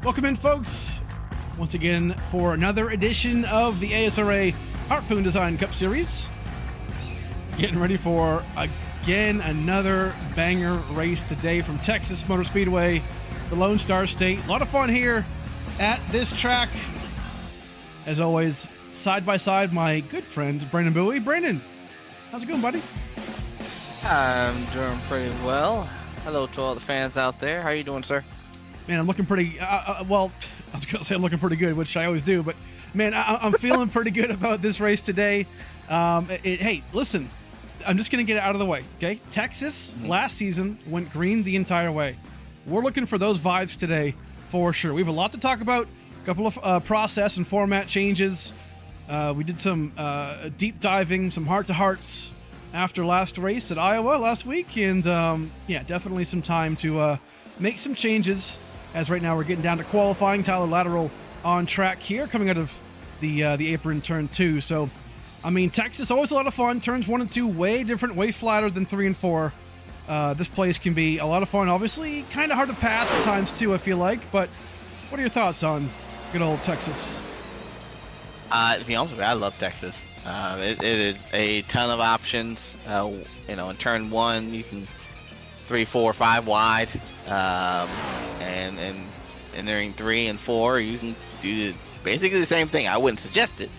Welcome in, folks, once again for another edition of the ASRA Harpoon Design Cup Series. Getting ready for, again, another banger race today from Texas Motor Speedway, the Lone Star State. A lot of fun here at this track. As always, side by side, my good friend, Brandon Bowie. Brandon, how's it going, buddy? I'm doing pretty well. Hello to all the fans out there. How you doing, sir? Man, I'm looking pretty, well, I was going to say I'm looking pretty good, which I always do, but man, I'm feeling pretty good about this race today. Hey, listen, I'm just going to get it out of the way, okay? Texas last season went green the entire way. We're looking for those vibes today for sure. We have a lot to talk about, a couple of process and format changes. We did some deep diving, some heart-to-hearts after last race at Iowa last week, and yeah, definitely some time to make some changes. As right now we're getting down to qualifying. Tyler Lateral on track here, coming out of the apron turn 2. So, I mean, Texas, always a lot of fun. Turns 1 and 2, way different, way flatter than 3 and 4. This place can be a lot of fun. Obviously, kind of hard to pass at times too, I feel like. But what are your thoughts on good old Texas? To be honest with you, I love Texas. It is a ton of options. In turn 1, you can 3, 4, 5 wide. And entering 3 and 4, you can do basically the same thing. I wouldn't suggest it,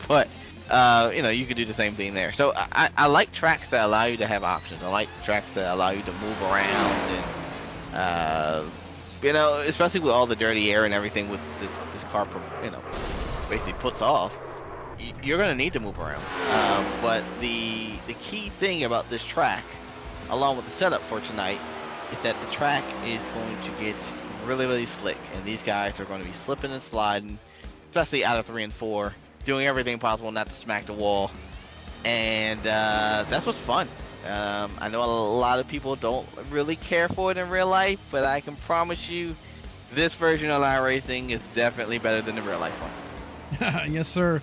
but you could do the same thing there. So I like tracks that allow you to have options. I like tracks that allow you to move around, and especially with all the dirty air and everything with this car, basically puts off. You're gonna need to move around. But the key thing about this track, along with the setup for tonight, is that the track is going to get really, really slick, and these guys are going to be slipping and sliding, especially out of 3 and 4, doing everything possible not to smack the wall, and that's what's fun. I know a lot of people don't really care for it in real life, but I can promise you this version of iRacing is definitely better than the real life one. Yes, sir.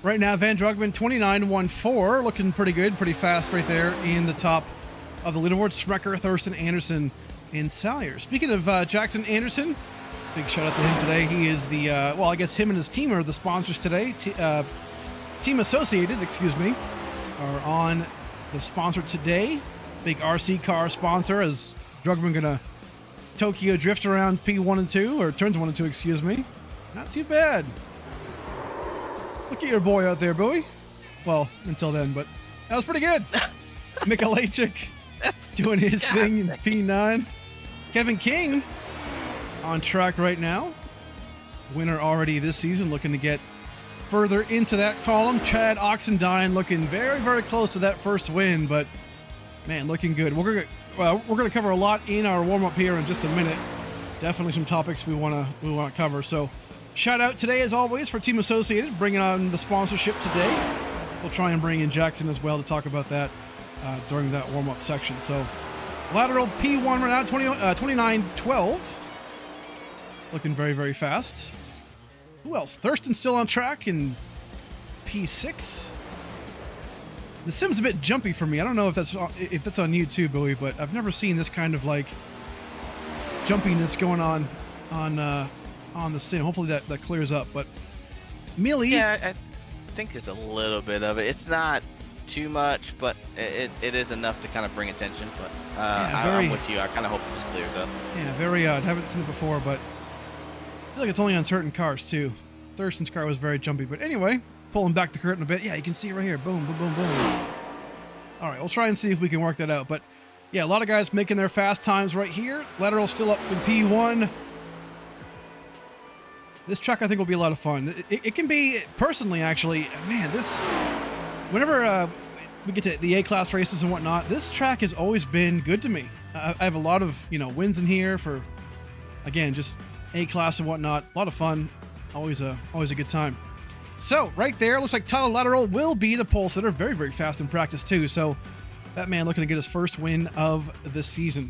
Right now, Van Drugman 29.14, looking pretty good, pretty fast right there in the top of the leaderboard. Sprecher, Thurston, Anderson, and Salyer. Speaking of Jackson Anderson, big shout out to him today. He is the, well, I guess him and his team are the sponsors today. Team Associated, are on the sponsor today. Big RC car sponsor, as Drugman gonna Tokyo drift around P1 and 2, or turns 1 and 2, Not too bad. Look at your boy out there, Bowie. Well, until then, but that was pretty good. Mikulajczyk doing his thing in P9. Kevin King on track right now. Winner already this season, looking to get further into that column. Chad Oxendine looking very, very close to that first win, but man, looking good. We're gonna cover a lot in our warm-up here in just a minute. Definitely some topics we wanna cover. So, shout out today, as always, for Team Associated, bringing on the sponsorship today. We'll try and bring in Jackson as well to talk about that during that warm-up section. So, Lateral P1 right now, 29.12. Looking very, very fast. Who else? Thurston's still on track in P6. The sim's a bit jumpy for me. I don't know if that's on YouTube, Bowie, but I've never seen this kind of like jumpiness going on the sim. Hopefully that clears up. But Millie, yeah, I think there's a little bit of it. It's not too much, but it is enough to kind of bring attention. But I'm with you. I kind of hope it just clears up. Yeah, very odd. Haven't seen it before, but I feel like it's only on certain cars too. Thurston's car was very jumpy, but anyway, pulling back the curtain a bit. Yeah, you can see it right here. Boom, boom, boom, boom. All right, we'll try and see if we can work that out. But yeah, a lot of guys making their fast times right here. Lateral still up in P1. This track I think will be a lot of fun. It can be, personally, actually, man, whenever we get to the A-class races and whatnot, this track has always been good to me. I have a lot of, wins in here for, again, just A-class and whatnot. A lot of fun. Always a good time. So, right there, looks like Tyler Lateral will be the pole sitter. Very, very fast in practice, too. So, that man looking to get his first win of the season.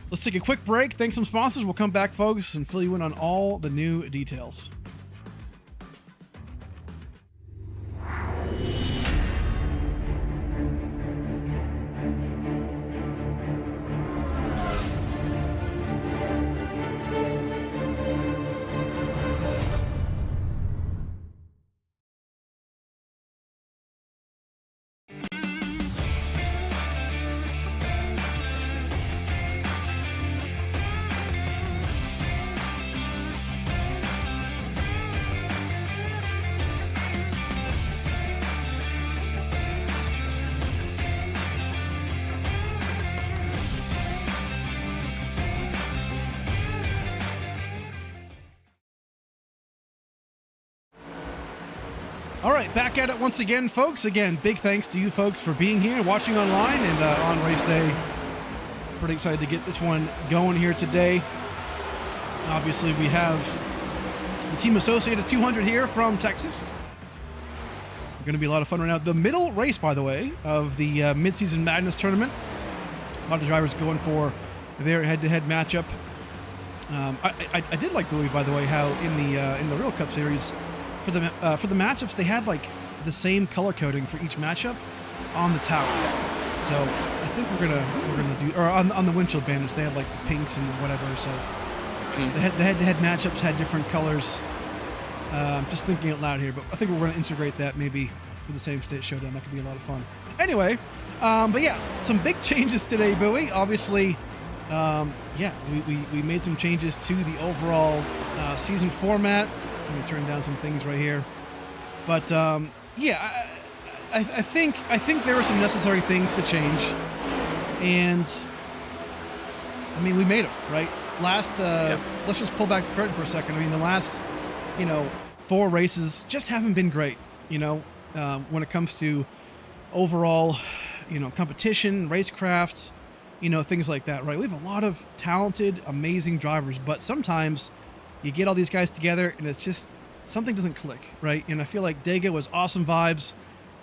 Let's take a quick break. Thanks some sponsors. We'll come back, folks, and fill you in on all the new details. All right, back at it once again, folks. Again, big thanks to you folks for being here and watching online and on race day. Pretty excited to get this one going here today. Obviously, we have the Team Associated 200 here from Texas. Going to be a lot of fun right now. The middle race, by the way, of the Mid-Season Madness tournament. A lot of drivers going for their head-to-head matchup. I did like, Bowie, by the way, how in the Real Cup Series, for the matchups, they had like the same color coding for each matchup on the tower. So I think we're gonna do, or on the windshield banners, they had like the pinks and whatever. So the head-to-head matchups had different colors. Just thinking out loud here, but I think we're going to integrate that maybe for the same state showdown. That could be a lot of fun. Anyway, but yeah, some big changes today, Bowie. Obviously, yeah, we made some changes to the overall season format. Let me turn down some things right here. But yeah, I think there were some necessary things to change, and I mean we made them right. Let's just pull back the curtain for a second. I mean the last 4 races just haven't been great, when it comes to overall, competition, racecraft, things like that, right? We have a lot of talented, amazing drivers, but sometimes you get all these guys together and it's just, something doesn't click, right? And I feel like Dega was awesome vibes,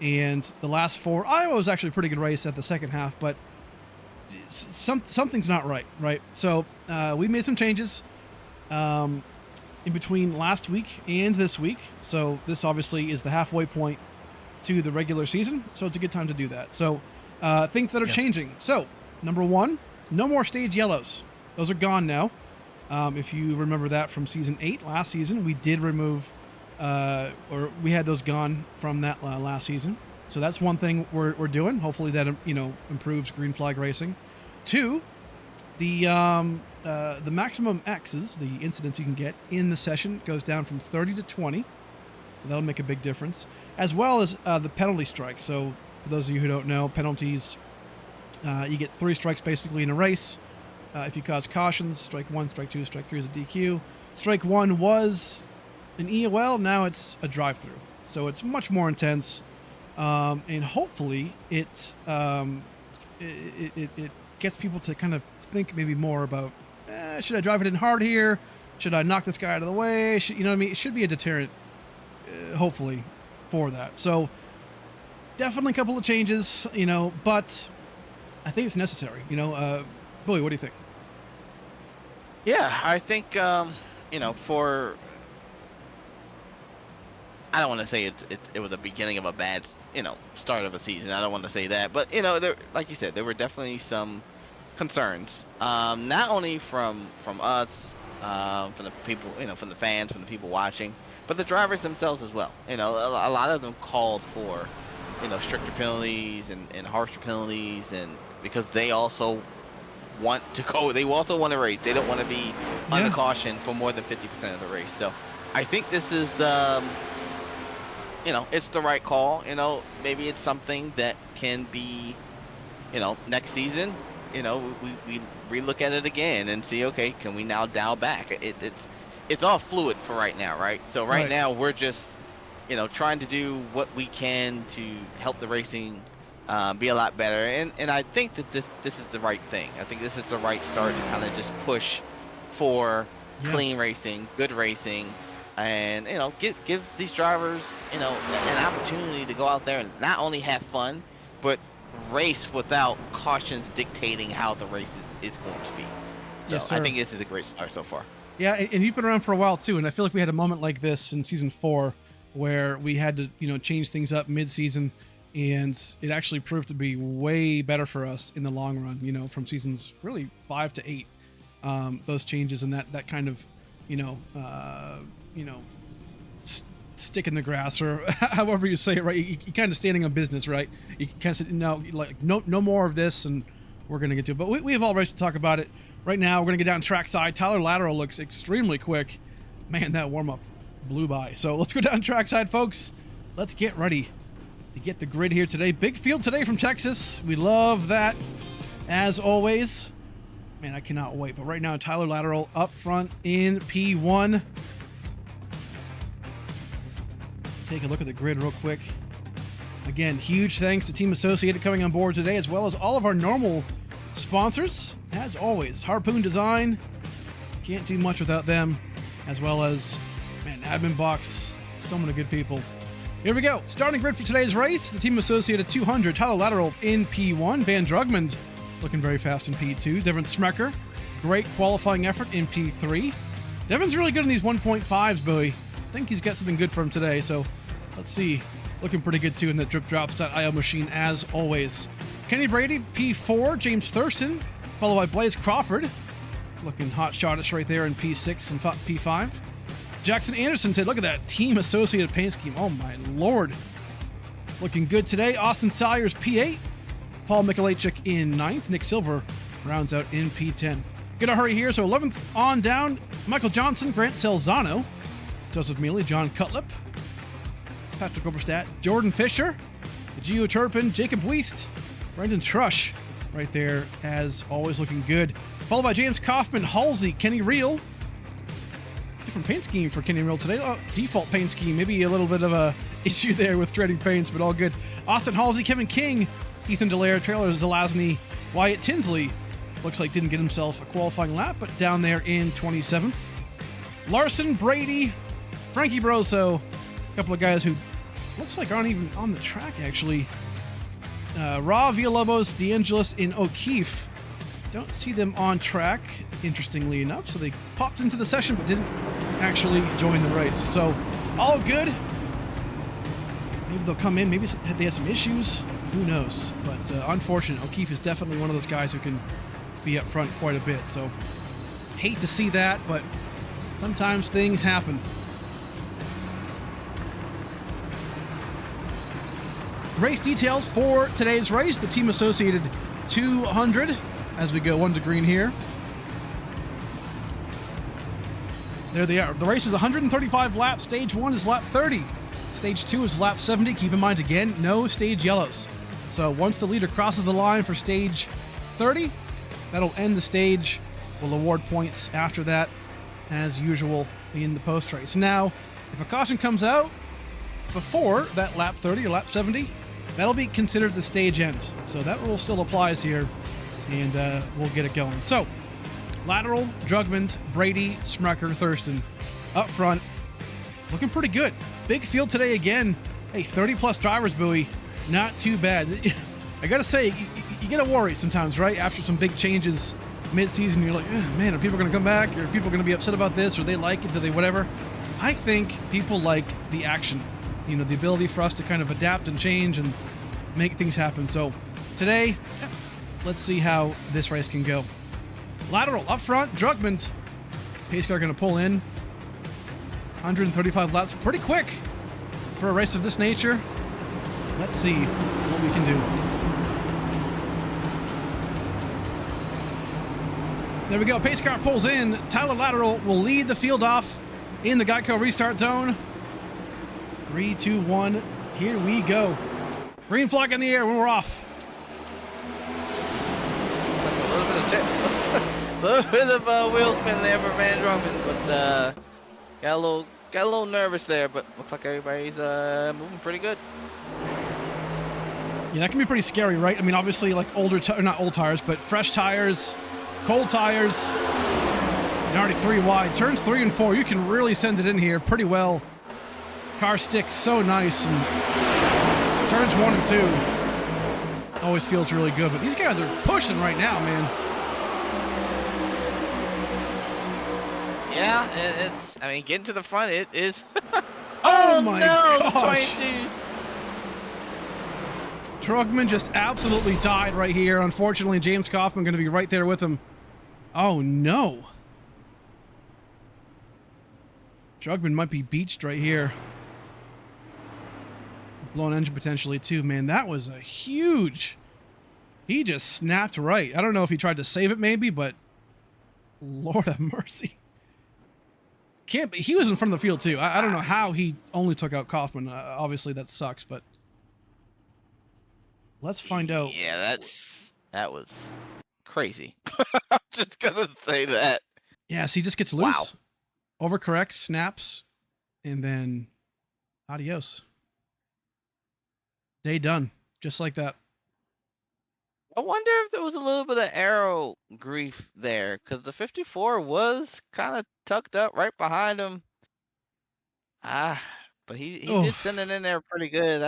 and the last 4, Iowa was actually a pretty good race at the second half, but something's not right? So we made some changes. In between last week and this week. So this obviously is the halfway point to the regular season. So it's a good time to do that. So things that are changing. So number 1, no more stage yellows. Those are gone now. If you remember that from season 8, last season, we did remove, or we had those gone from that last season. So that's one thing we're doing. Hopefully that, improves green flag racing. 2, the maximum X's, the incidents you can get in the session, goes down from 30 to 20. That'll make a big difference, as well as the penalty strike. So for those of you who don't know, penalties, you get 3 strikes basically in a race. If you cause cautions, strike 1, strike 2, strike 3 is a DQ. Strike 1 was an EOL, now it's a drive-through. So it's much more intense, and hopefully it gets people to kind of think maybe more about, should I drive it in hard here? Should I knock this guy out of the way? You know what I mean? It should be a deterrent, hopefully, for that. So definitely a couple of changes, but I think it's necessary. Billy, what do you think? Yeah, I think for, I don't want to say it was the beginning of a bad start of a season. I don't want to say that, but there, like you said, there were definitely some concerns, not only from us, from the people, from the fans, from the people watching, but the drivers themselves as well. A lot of them called for, stricter penalties and harsher penalties, and because they also want to go, they also want to race. They don't want to be under caution for more than 50% of the race. So I think this is, it's the right call. Maybe it's something that can be, next season, we relook at it again and see, okay, can we now dial back? It's all fluid for right now, right? So right now we're just, trying to do what we can to help the racing be a lot better. And I think that this is the right thing. I think this is the right start to kind of just push for clean racing, good racing, and give these drivers an opportunity to go out there and not only have fun, but race without cautions dictating how the race is going to be. So Yes, I think this is a great start so far. Yeah, and you've been around for a while too, and I feel like we had a moment like this in season 4 where we had to change things up mid-season, and it actually proved to be way better for us in the long run. From seasons really 5 to 8, those changes and that kind of stick in the grass, or however you say it, right? You kind of standing on business, right? You kind of say, no more of this, and we're going to get to it. But we have all race to talk about it. Right now, we're going to get down trackside. Tyler Lateral looks extremely quick. Man, that warm-up blew by. So let's go down trackside, folks. Let's get ready to get the grid here today. Big field today from Texas. We love that, as always. Man, I cannot wait. But right now, Tyler Lateral up front in P1. take a look at the grid real quick. Again, huge thanks to Team Associated coming on board today, as well as all of our normal sponsors. As always, Harpoon Design, can't do much without them, as well as, man, Admin Box, so many good people. Here we go. Starting grid for today's race, the Team Associated 200, Tyler Lateral in P1, Van Drugmund looking very fast in P2, Devin Smecker, great qualifying effort in P3. Devin's really good in these 1.5s, Bowie. I think he's got something good for him today, so let's see. Looking pretty good too in the dripdrops.io machine as always. Kenny Brady, P4, James Thurston, followed by Blaze Crawford. Looking hot shot-ish right there in P6 and P5. Jackson Anderson said, look at that Team Associated paint scheme. Oh my lord. Looking good today. Austin Salyers, P8. Paul Mikulajczyk in 9th. Nick Silver rounds out in P10. Gonna hurry here. So 11th on down. Michael Johnson, Grant Selzano, Joseph Mealy, John Cutlip, Patrick Oberstadt, Jordan Fisher, Gio Turpin, Jacob Weist, Brendan Trush right there as always looking good. Followed by James Kaufman, Halsey, Kenny Reel. Different paint scheme for Kenny Reel today. Oh, default paint scheme. Maybe a little bit of a issue there with trading paints, but all good. Austin Halsey, Kevin King, Ethan Delaire, Taylor Zelazny, Wyatt Tinsley. Looks like didn't get himself a qualifying lap, but down there in 27th. Larson, Brady, Frankie Broso, a couple of guys who looks like aren't even on the track, actually. Ra Villalobos, DeAngelis in O'Keefe. Don't see them on track, interestingly enough. So they popped into the session, but didn't actually join the race. So all good. Maybe they'll come in. Maybe they have some issues. Who knows? But unfortunate. O'Keefe is definitely one of those guys who can be up front quite a bit. So hate to see that, but sometimes things happen. Race details for today's race. The Team Associated 200 as we go 1 to green here. There they are. The race is 135 laps. Stage 1 is lap 30. Stage 2 is lap 70. Keep in mind, again, no stage yellows. So once the leader crosses the line for stage 30, that'll end the stage. We'll award points after that, as usual in the post race. Now, if a caution comes out before that lap 30 or lap 70, that'll be considered the stage end. So that rule still applies here, and we'll get it going. So, Lateral, Drugmund, Brady, Smecker, Thurston up front, looking pretty good. Big field today again. Hey, 30 plus drivers, Bowie. Not too bad. I gotta say, you get a worry sometimes, right? After some big changes mid-season, you're like, man, are people gonna come back? Are people gonna be upset about this? Or they like it? Do they whatever? I think people like the action. You know, the ability for us to kind of adapt and change and make things happen. So today, let's see how this race can go. Lateral up front, Drugmund. Pace car going to pull in. 135 laps, pretty quick for a race of this nature. Let's see what we can do. There we go. Pace car pulls in. Tyler Lateral will lead the field off in the Geico restart zone. 3, 2, 1. Here we go. Green flag in the air when we're off. A little bit of wheel spin there for Van Drugmund, but got a little nervous there. But looks like everybody's moving pretty good. Yeah, that can be pretty scary, right? I mean, obviously, like not old tires, but fresh tires, cold tires. You're already 3 wide. Turns 3 and 4, you can really send it in here pretty well. Car sticks so nice, and turns 1 and 2 always feels really good. But these guys are pushing right now, man. Yeah, it's. I mean, getting to the front, it is. Oh my no, gosh! 22s. Drugmund just absolutely died right here. Unfortunately, James Kaufman going to be right there with him. Oh no! Drugmund might be beached right here. Blown engine potentially too, man. That was a huge. He just snapped right. I don't know if he tried to save it maybe, but Lord have mercy. Can't be. He was in front of the field too. I don't know how he only took out Kaufman. Obviously that sucks, but let's find out. Yeah, that was crazy. I'm just gonna say that. Yeah, so he just gets loose, overcorrects, snaps, and then Adios. Day done. Just like that. I wonder if there was a little bit of aero grief there, because the 54 was kind of tucked up right behind him. Ah, but he did Oh, send it in there pretty good.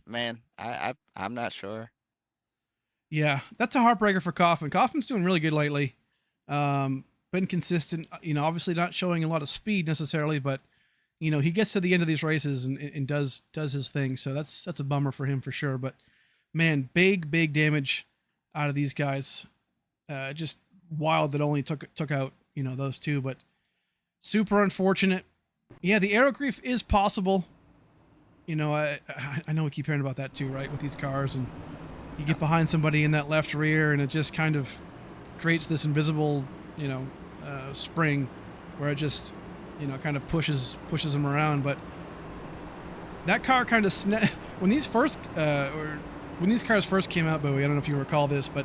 Man, I'm not sure. yeah. That's a heartbreaker for Kaufman. Kaufman's doing really good lately. Been consistent. Obviously not showing a lot of speed necessarily, but he gets to the end of these races and does his thing. So that's a bummer for him for sure. But man, big damage out of these guys. Just wild that only took out those two, but super unfortunate. Yeah, the aero grief is possible. I know we keep hearing about that too, right? With these cars, and you get behind somebody in that left rear, and it just kind of creates this invisible, spring, where it just, kind of pushes them around. But that car kind of when these cars first came out, Bowie. I don't know if you recall this, but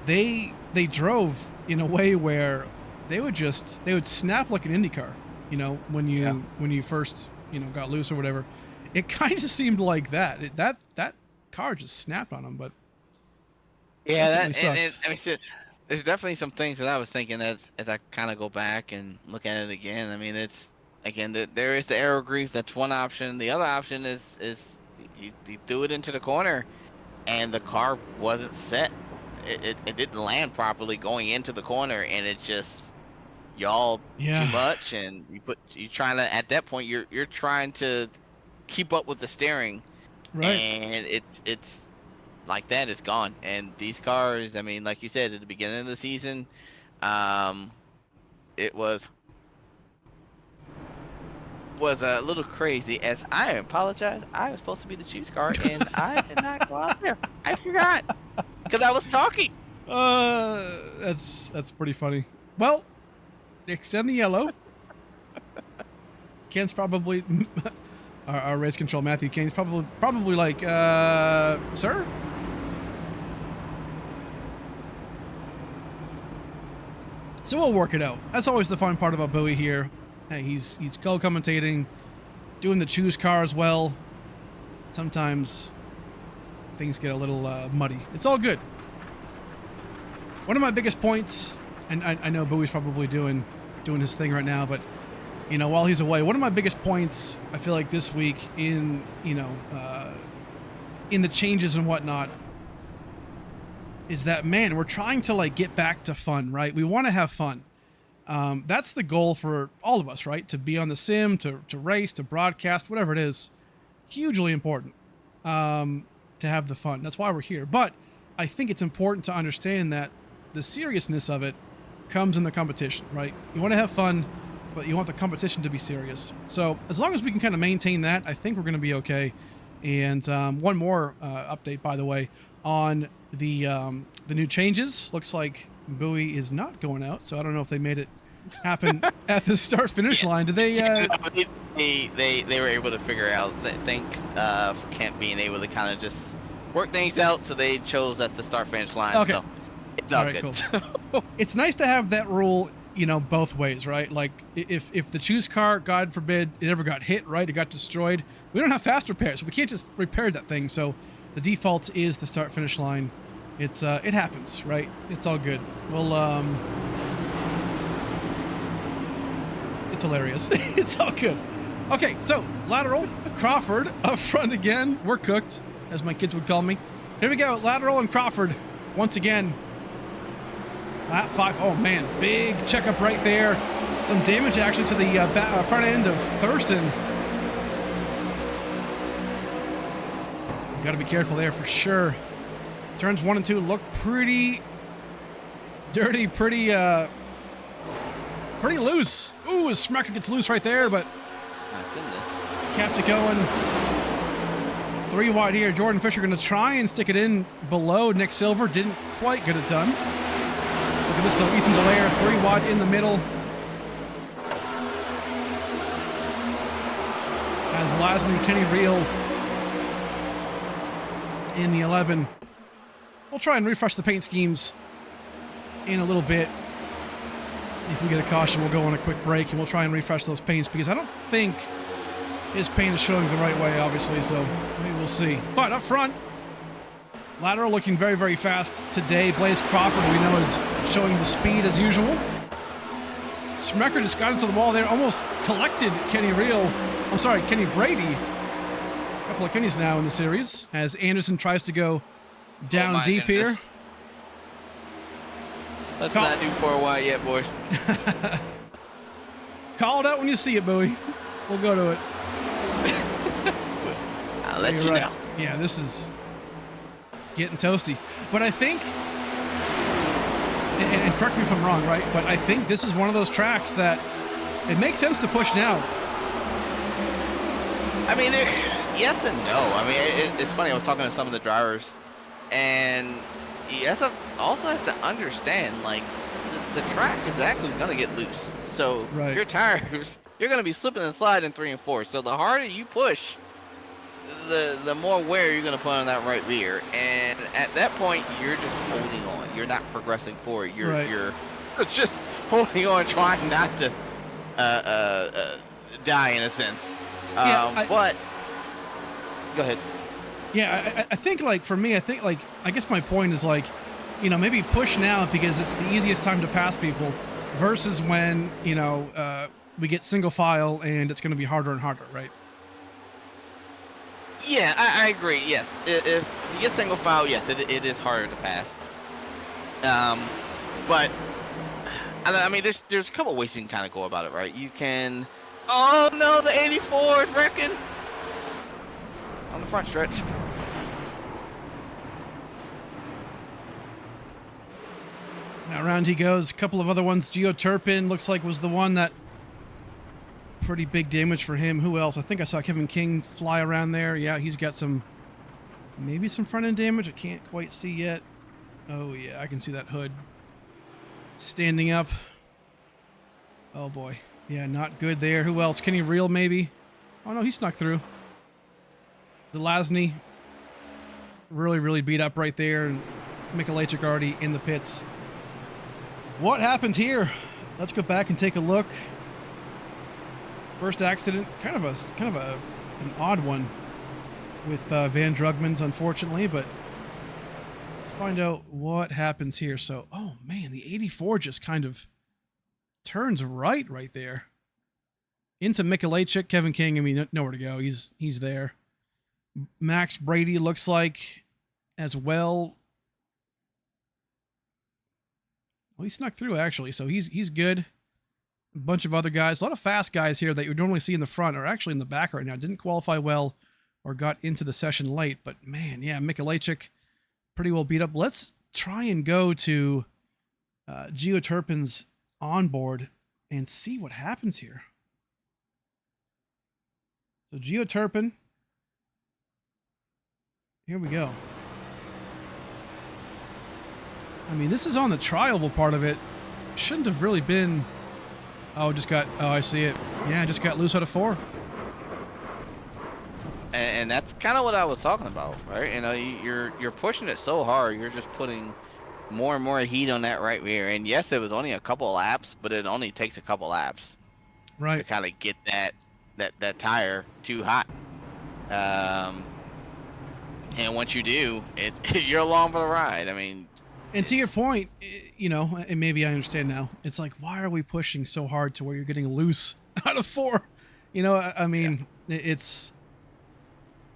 they drove in a way where they would snap like an Indy car. When you first got loose or whatever, it kind of seemed like that car just snapped on them. But yeah, sucks. I mean, there's definitely some things that I was thinking as I kind of go back and look at it again. I mean, it's again there is the aero grief. That's one option. The other option is you threw it into the corner, and the car wasn't set. It didn't land properly going into the corner, and it just y'all Yeah. too much, and you trying to at that point you're trying to keep up with the steering, Right. and it's like that, it's gone. And these cars, I mean, like you said at the beginning of the season, it was a little crazy. As I apologize, I was supposed to be the choose car, and I did not go out there. I forgot because I was talking. That's pretty funny. Well, extend the yellow. Ken's probably our race control Matthew Kane's probably like, sir. So we'll work it out. That's always the fun part about Bowie here. Hey, he's co-commentating, doing the choose car as well. Sometimes things get a little muddy. It's all good. One of my biggest points, and I know Bowie's probably doing his thing right now, but while he's away, one of my biggest points I feel like this week in the changes and whatnot is that, man, we're trying to like get back to fun, right? We want to have fun. That's the goal for all of us, right? To be on the sim, to race, to broadcast, whatever it is. Hugely important to have the fun. That's why we're here. But I think it's important to understand that the seriousness of it comes in the competition, right? You want to have fun, but you want the competition to be serious. So as long as we can kind of maintain that, I think we're going to be okay. And one more update, by the way, on the new changes. Looks like Bowie is not going out, so I don't know if they made it happen at the start finish line. Did they? They were able to figure out. Thanks for Kent being able to kind of just work things out, so they chose at the start finish line. Okay. So it's all good. Cool. It's nice to have that rule, both ways, right? Like if the choose car, God forbid, it ever got hit, right? It got destroyed. We don't have fast repairs, so we can't just repair that thing. So the default is the start finish line. It happens, right? It's all good. Well, it's hilarious. It's all good. Okay, so lateral, Crawford up front again. We're cooked, as my kids would call me. Here we go, lateral and Crawford once again. Lap 5. Oh man, big checkup right there. Some damage actually to the front end of Thurston. Got to be careful there for sure. Turns 1 and 2 look pretty dirty, pretty loose. Ooh, his Smucker gets loose right there, but My goodness. kept it going. 3 wide here. Jordan Fisher going to try and stick it in below Nick Silver. Didn't quite get it done. Look at this though. Ethan Delaire, 3 wide in the middle. As Lasny and Kenny Reel in the 11. We'll try and refresh the paint schemes in a little bit. If we get a caution, we'll go on a quick break and we'll try and refresh those paints, because I don't think his paint is showing the right way, obviously, so maybe we'll see. But up front, Lateral looking very, very fast today. Blaze Crawford, we know, is showing the speed as usual. Smecker just got into the wall there, almost collected Kenny Brady. A couple of Kennys now in the series, as Anderson tries to go down deep goodness. here. Let's not do 4 wide yet, boys. Call it out when you see it, Bowie. We'll go to it. I'll let you know. Yeah, it's getting toasty. But I think, and correct me if I'm wrong, right? But I think this is one of those tracks that it makes sense to push now. I mean, yes and no. I mean, it's funny. I was talking to some of the drivers, and you also have to understand, like, the track is actually going to get loose. So your tires, you're going to be slipping and sliding 3 and 4. So the harder you push, the more wear you're going to put on that right rear. And at that point, you're just holding on. You're not progressing forward. You're just holding on, trying not to die in a sense. But go ahead. Yeah, I think, like, for me, I guess my point is, like, you know, maybe push now because it's the easiest time to pass people versus when, you know, we get single file and it's going to be harder and harder, right? Yeah, I agree. Yes, if you get single file, yes, it is harder to pass. But I mean, there's a couple ways you can kind of go about it, right? You can, oh no, the 84 is wrecking on the front stretch. Now around he goes. A couple of other ones. Geoturpin looks like was the one that pretty big damage for him. Who else? I think I saw Kevin King fly around there. Yeah, he's got maybe some front end damage. I can't quite see yet. Oh yeah, I can see that hood standing up. Oh boy. Yeah, not good there. Who else? Kenny Real maybe? Oh no, he snuck through. Zelazny really, really beat up right there, and Mikulajczyk already in the pits. What happened here? Let's go back and take a look. First accident, kind of an odd one with Van Drugmans, unfortunately, but let's find out what happens here. So, oh man, the 84 just kind of turns right there into Mikulajczyk. Kevin King, I mean, nowhere to go. He's there. Max Brady looks like as well. Well, he snuck through actually, so he's good. A bunch of other guys, a lot of fast guys here that you would normally see in the front are actually in the back right now. Didn't qualify well or got into the session late, but man, yeah, Mikulajczyk pretty well beat up. Let's try and go to Geoturpin's onboard and see what happens here. So Geoturpin, here we go. I mean, this is on the trialable part of it. Shouldn't have really been. Oh, I see it. Yeah, just got loose out of 4. And that's kind of what I was talking about, right? You know, you're pushing it so hard, you're just putting more and more heat on that right rear. And yes, it was only a couple of laps, but it only takes a couple laps, right, to kind of get that tire too hot. And once you do, you're along for the ride. I mean. And to your point, you know, and maybe I understand now, it's like, why are we pushing so hard to where you're getting loose out of 4? You know, I mean, it's,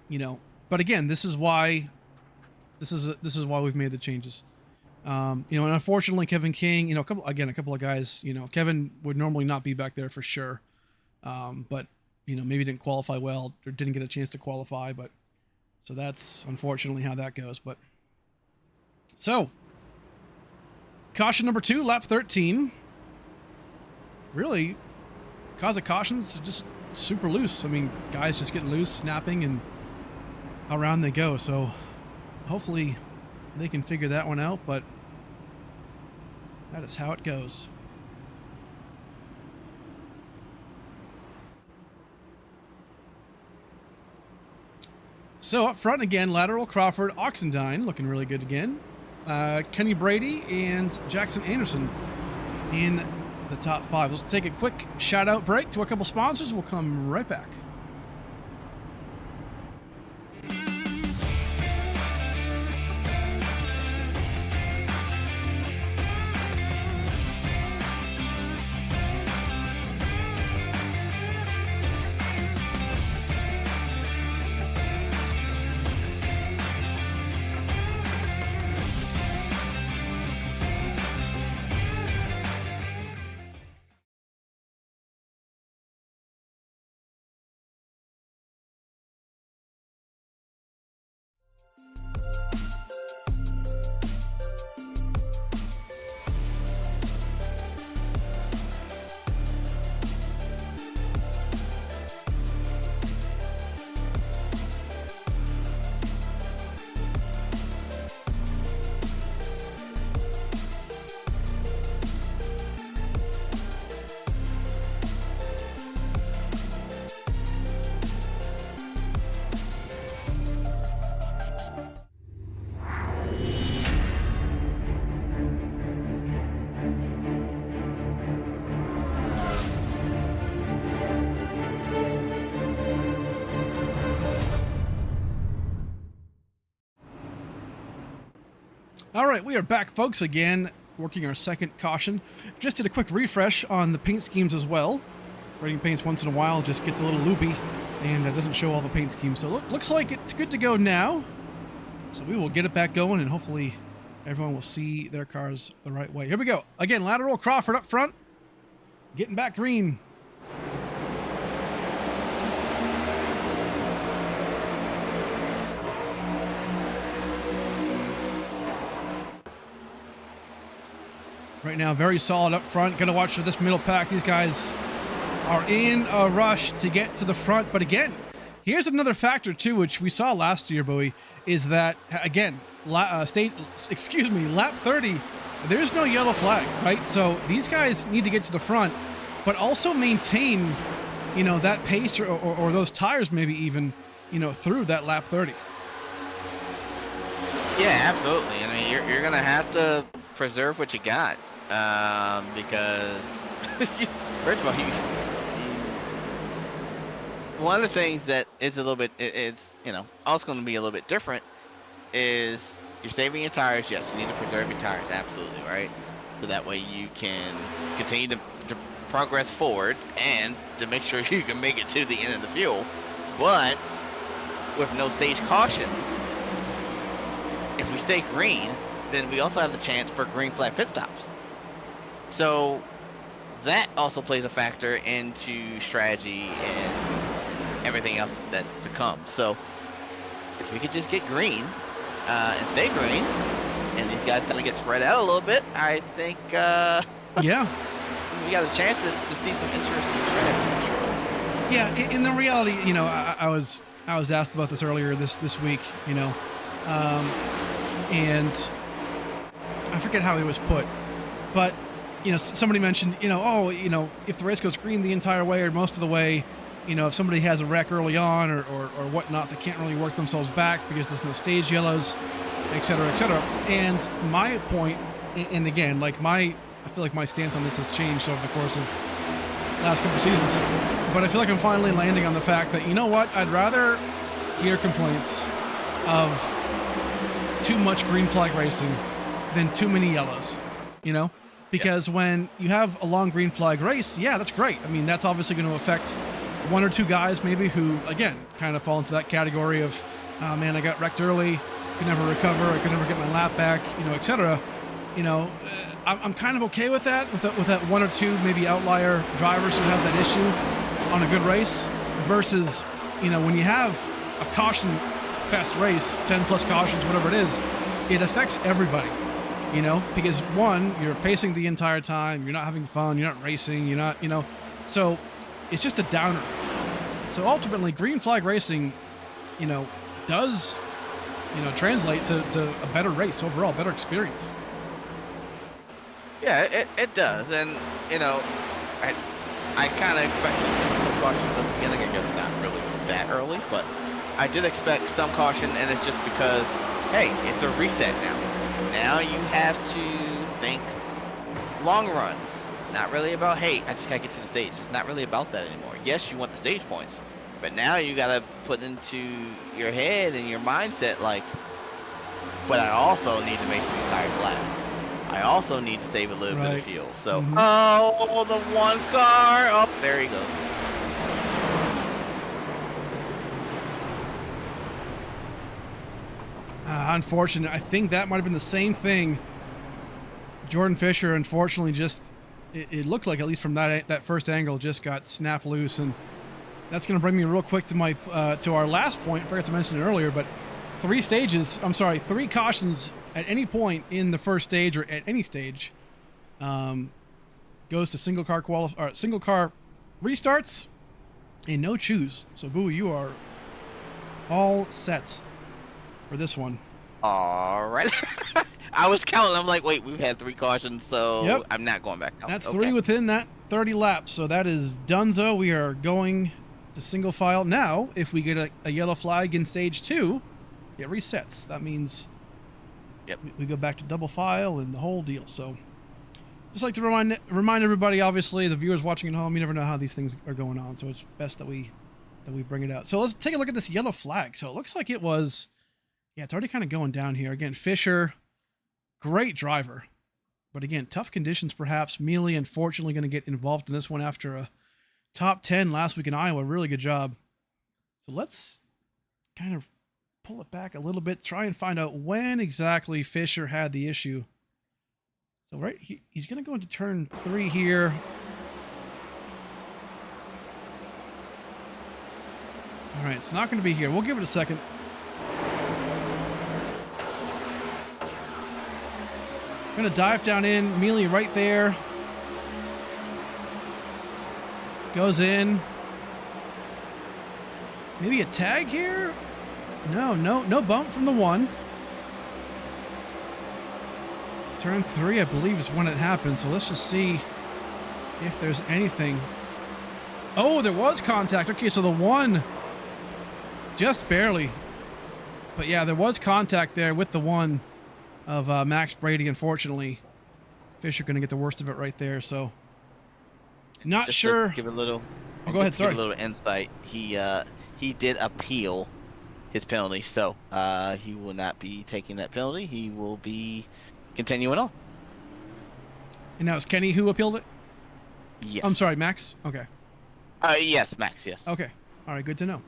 you know, but again, this is why we've made the changes. You know, and unfortunately, Kevin King, you know, a couple of guys, you know, Kevin would normally not be back there for sure. But, you know, maybe didn't qualify well or didn't get a chance to qualify, but so that's unfortunately how that goes. But so, caution number 2, lap 13. Really, cause of cautions just super loose. I mean, guys just getting loose, snapping, and around they go. So hopefully they can figure that one out, but that is how it goes. So up front again, Lateral, Crawford, Oxendine looking really good again. Kenny Brady and Jackson Anderson in the top 5. Let's take a quick shout out break to a couple sponsors. We'll come right back. All right, we are back, folks, again, working our second caution. Just did a quick refresh on the paint schemes as well. Rating paints once in a while just gets a little loopy, and it doesn't show all the paint schemes. So looks like it's good to go now. So we will get it back going, and hopefully everyone will see their cars the right way. Here we go. Again, lateral Crawford up front, getting back green. Right now, very solid up front. Gonna watch for this middle pack. These guys are in a rush to get to the front. But again, here's another factor too, which we saw last year, Bowie, is that again, lap 30, there's no yellow flag, right? So these guys need to get to the front, but also maintain, you know, that pace or those tires maybe even, you know, through that lap 30. Yeah, absolutely. I mean, you're gonna have to preserve what you got, because first of all, one of the things that is a little bit, it's, you know, also going to be a little bit different is you're saving your tires. Yes, you need to preserve your tires, absolutely, right? So that way you can continue to progress forward and to make sure you can make it to the end of the fuel. But with no stage cautions, if we stay green, then we also have the chance for green flag pit stops. So that also plays a factor into strategy and everything else that's to come. So if we could just get green and stay green, and these guys kind of get spread out a little bit, I think yeah, we got a chance to see some interesting strategy. Yeah, in the reality, you know, I was asked about this earlier this week, you know, and I forget how it was put, but you know, somebody mentioned, you know, oh, you know, if the race goes green the entire way or most of the way, you know, if somebody has a wreck early on or whatnot, they can't really work themselves back because there's no stage yellows, et cetera, et cetera. And my point, and again, like I feel like my stance on this has changed over the course of the last couple seasons, but I feel like I'm finally landing on the fact that, you know what, I'd rather hear complaints of too much green flag racing than too many yellows, you know, because when you have a long green flag race, yeah, that's great. I mean, that's obviously going to affect one or two guys maybe who, again, kind of fall into that category of, oh man, I got wrecked early, could never recover, I could never get my lap back, you know, etc. You know, I'm kind of okay with that, with that one or two maybe outlier drivers who have that issue on a good race, versus, you know, when you have a caution fast race, 10 plus cautions, whatever it is, it affects everybody, you know, because one, you're pacing the entire time, you're not having fun, you're not racing, you're not, you know, so it's just a downer. So ultimately, green flag racing, you know, does, you know, translate to a better race overall, better experience. Yeah, it does, and you know, I kind of expected some caution at the beginning. I guess not really that early, but I did expect some caution, and it's just because, hey, it's a reset now. Now you have to think long runs. It's not really about, hey, I just gotta get to the stage. It's not really about that anymore. Yes, you want the stage points, but now you gotta put into your head and your mindset, like, but I also need to make these tires last. I also need to save a little bit of fuel. So, oh, the one car. Oh, there he goes. Unfortunate. I think that might have been the same thing. Jordan Fisher, unfortunately, just it looked like, at least from that first angle, just got snapped loose, and that's going to bring me real quick to my to our last point. I forgot to mention it earlier, but three cautions at any point in the first stage or at any stage goes to single car restarts and no choose. So Boo, you are all set for this one. All right. I was counting. I'm like, wait, we've had three cautions, so yep. I'm not going back out. That's three within that 30 laps. So that is donezo. We are going to single file. Now, if we get a yellow flag in stage 2, it resets. That means we go back to double file and the whole deal. So just like to remind everybody, obviously, the viewers watching at home, you never know how these things are going on. So it's best that we bring it out. So let's take a look at this yellow flag. So it looks like it was, yeah, it's already kind of going down here. Again, Fisher Great driver. But again, tough conditions perhaps. Mealy, unfortunately, going to get involved in this one after a top 10 last week in Iowa. Really good job. So let's kind of pull it back a little bit, try and find out when exactly Fisher had the issue. So he's going to go into turn 3 here. All right, it's not going to be here. We'll give it a second. Going to dive down in. Mealy right there. Goes in. Maybe a tag here? No bump from the 1. Turn 3, I believe, is when it happened. So let's just see if there's anything. Oh, there was contact. Okay, so the 1, just barely. But yeah, there was contact there with the 1 of Max Brady. Unfortunately, Fisher going to get the worst of it right there. So not Just sure. to give a little. Oh, go ahead. Sorry. Give a little insight. He did appeal his penalty, so he will not be taking that penalty. He will be continuing on. And now it's Kenny who appealed it? Yes. I'm sorry, Max? Okay. Yes, Max, yes. Okay. All right, good to know.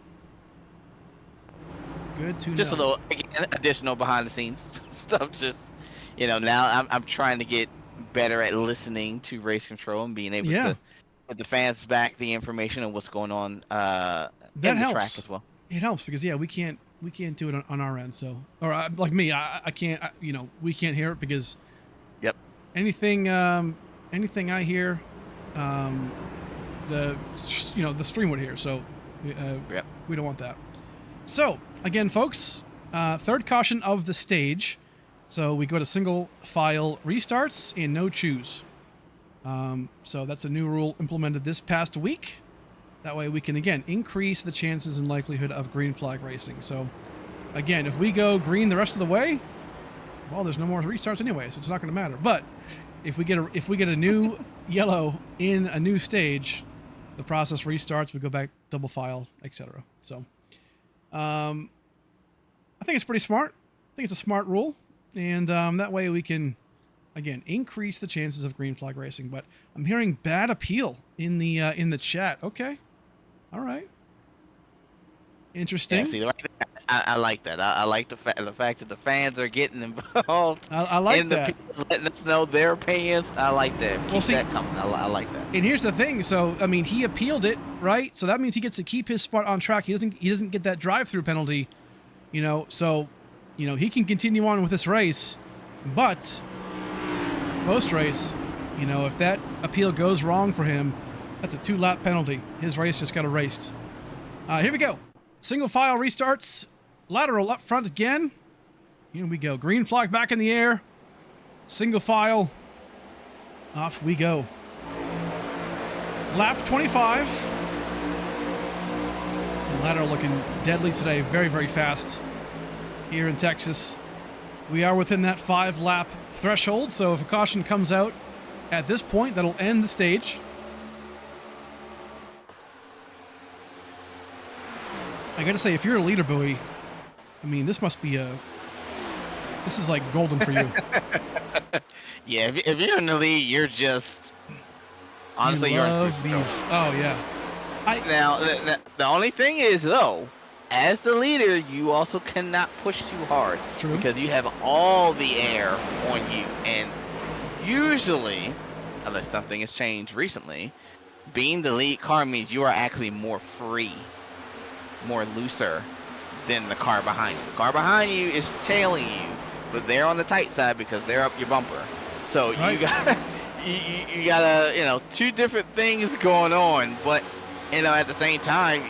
Good to Just know. a little, again, additional behind the scenes stuff. Just, now I'm trying to get better at listening to race control and being able to put the fans back the information of what's going on that in the helps. track as well. It helps because we can't do it on our end. So, or like me, I can't. We can't hear it because. Yep. Anything I hear, the stream would hear. So, Yep. we don't want that. So again, folks, third caution of the stage. So we go to single file restarts and no choose. So that's a new rule implemented this past week. That way we can, again, increase the chances and likelihood of green flag racing. So again, if we go green the rest of the way, well, there's no more restarts anyway, so it's not going to matter. But if we get a new yellow in a new stage, the process restarts, we go back double file, etc. So I think it's pretty smart. I think it's a smart rule. And that way we can, again, increase the chances of green flag racing. But I'm hearing bad appeal in the chat. Okay, all right, interesting. Yeah, see, I like that. I like the fact that the fans are getting involved. I like in that. The people letting us know their opinions. I like that. Keep that coming. I like that. And here's the thing. So I mean, he appealed it, right? So that means he gets to keep his spot on track. He doesn't get that drive-through penalty, So. He can continue on with this race, but post-race, if that appeal goes wrong for him, that's a 2-lap penalty. His race just got erased. Here we go. Single file restarts. Lateral up front again. Here we go. Green flag back in the air. Single file. Off we go. Lap 25. And lateral looking deadly today. Very, very fast. Here in Texas, we are within that 5-lap threshold, so if a caution comes out at this point, that'll end the stage. I gotta say, if you're a leader buoy, I mean, this is like golden for you. Yeah, if you're in the lead, you're just honestly you're in these. Oh yeah. Now the only thing is though, as the leader, you also cannot push too hard. True. Because you have all the air on you. And usually, unless something has changed recently, being the lead car means you are actually more free, more looser than the car behind you. The car behind you is tailing you, but they're on the tight side because they're up your bumper. So right. you got two different things going on, but at the same time,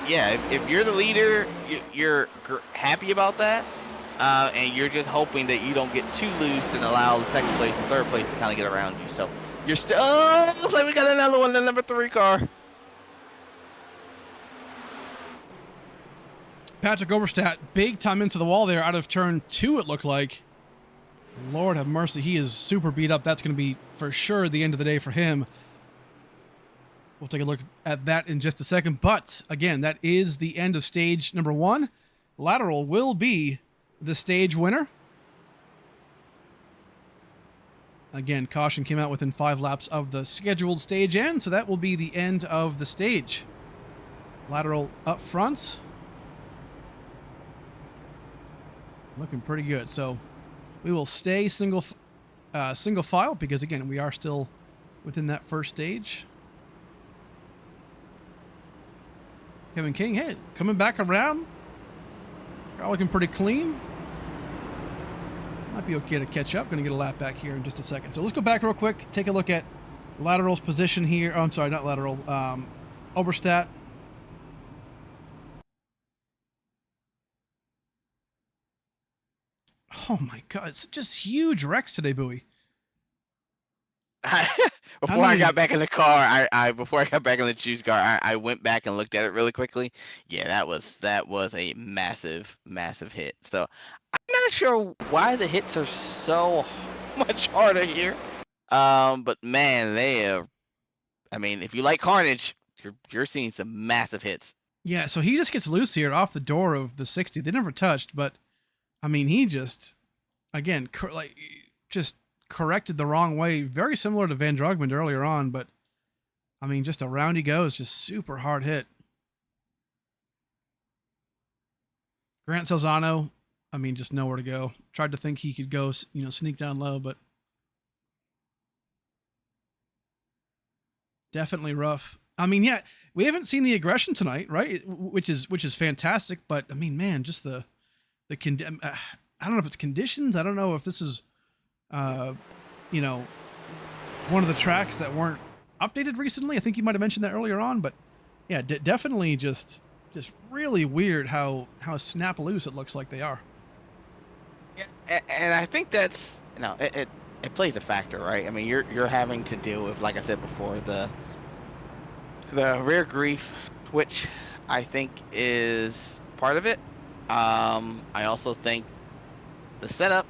yeah, if you're the leader, you're happy about that, and you're just hoping that you don't get too loose and allow the second place and third place to kind of get around you. So you're still. Oh, looks like we got another one, the number 3 car. Patrick Oberstadt, big time into the wall there out of turn 2, it looked like. Lord have mercy, he is super beat up. That's going to be for sure the end of the day for him. We'll take a look at that in just a second. But again, that is the end of stage number 1. Lateral will be the stage winner. Again, caution came out within 5 laps of the scheduled stage end, so that will be the end of the stage. Lateral up front. Looking pretty good. So we will stay single file because, again, we are still within that first stage. Kevin King, hey, coming back around. Car looking pretty clean. Might be okay to catch up. Going to get a lap back here in just a second. So let's go back real quick. Take a look at Lateral's position here. Oh, I'm sorry, not Lateral. Oberstadt. Oh my God, it's just huge wrecks today, Bowie. Before I got back in the car, before I got back in the juice car, I went back and looked at it really quickly. Yeah, that was a massive hit. So I'm not sure why the hits are so much harder here. But man, they are. I mean, if you like carnage, you're seeing some massive hits. Yeah, so he just gets loose here off the door of the 60. They never touched, but I mean, he just, again, just corrected the wrong way. Very similar to Van Drogman earlier on, but I mean, just around he goes, just super hard hit. Grant Salzano, I mean, just nowhere to go. Tried to think he could go, sneak down low, but definitely rough. I mean, yeah, we haven't seen the aggression tonight, right? Which is fantastic, but I mean, man, just I don't know if it's conditions. I don't know if this is, one of the tracks that weren't updated recently. I think you might have mentioned that earlier on, but yeah, definitely just really weird how snap loose it looks like they are. Yeah, and I think that's it plays a factor, right? I mean, you're having to deal with, like I said before, the rear grief, which I think is part of it. I also think the setup.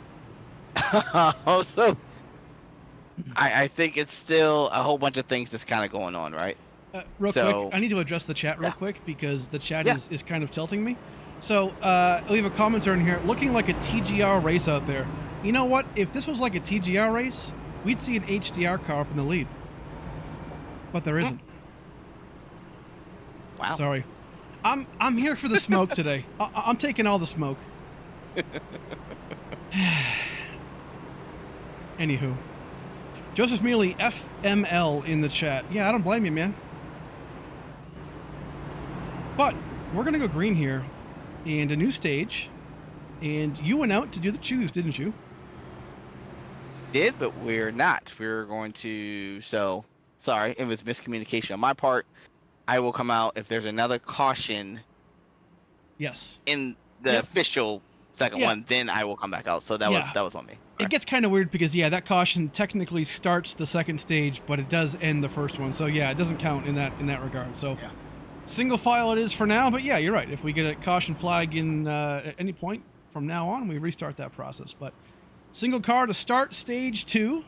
Also, I think it's still a whole bunch of things that's kind of going on, right? Real quick, I need to address the chat real quick because the chat is kind of tilting me. So we have a commenter in here looking like a TGR race out there. You know what? If this was like a TGR race, we'd see an HDR car up in the lead. But there isn't. Wow. Sorry. I'm here for the smoke today. I'm taking all the smoke. Anywho. Joseph Mealy, FML in the chat. Yeah, I don't blame you, man. But we're going to go green here and a new stage. And you went out to do the choose, didn't you? Did, but we're not. We're going to... So, sorry, it was miscommunication on my part. I will come out if there's another caution. Yes. In the official second one, then I will come back out. So that was on me. It gets kind of weird because that caution technically starts the second stage, but it does end the first one. So yeah, it doesn't count in that regard. So single file it is for now, but yeah, you're right. If we get a caution flag in at any point from now on, we restart that process. But single car to start stage 2.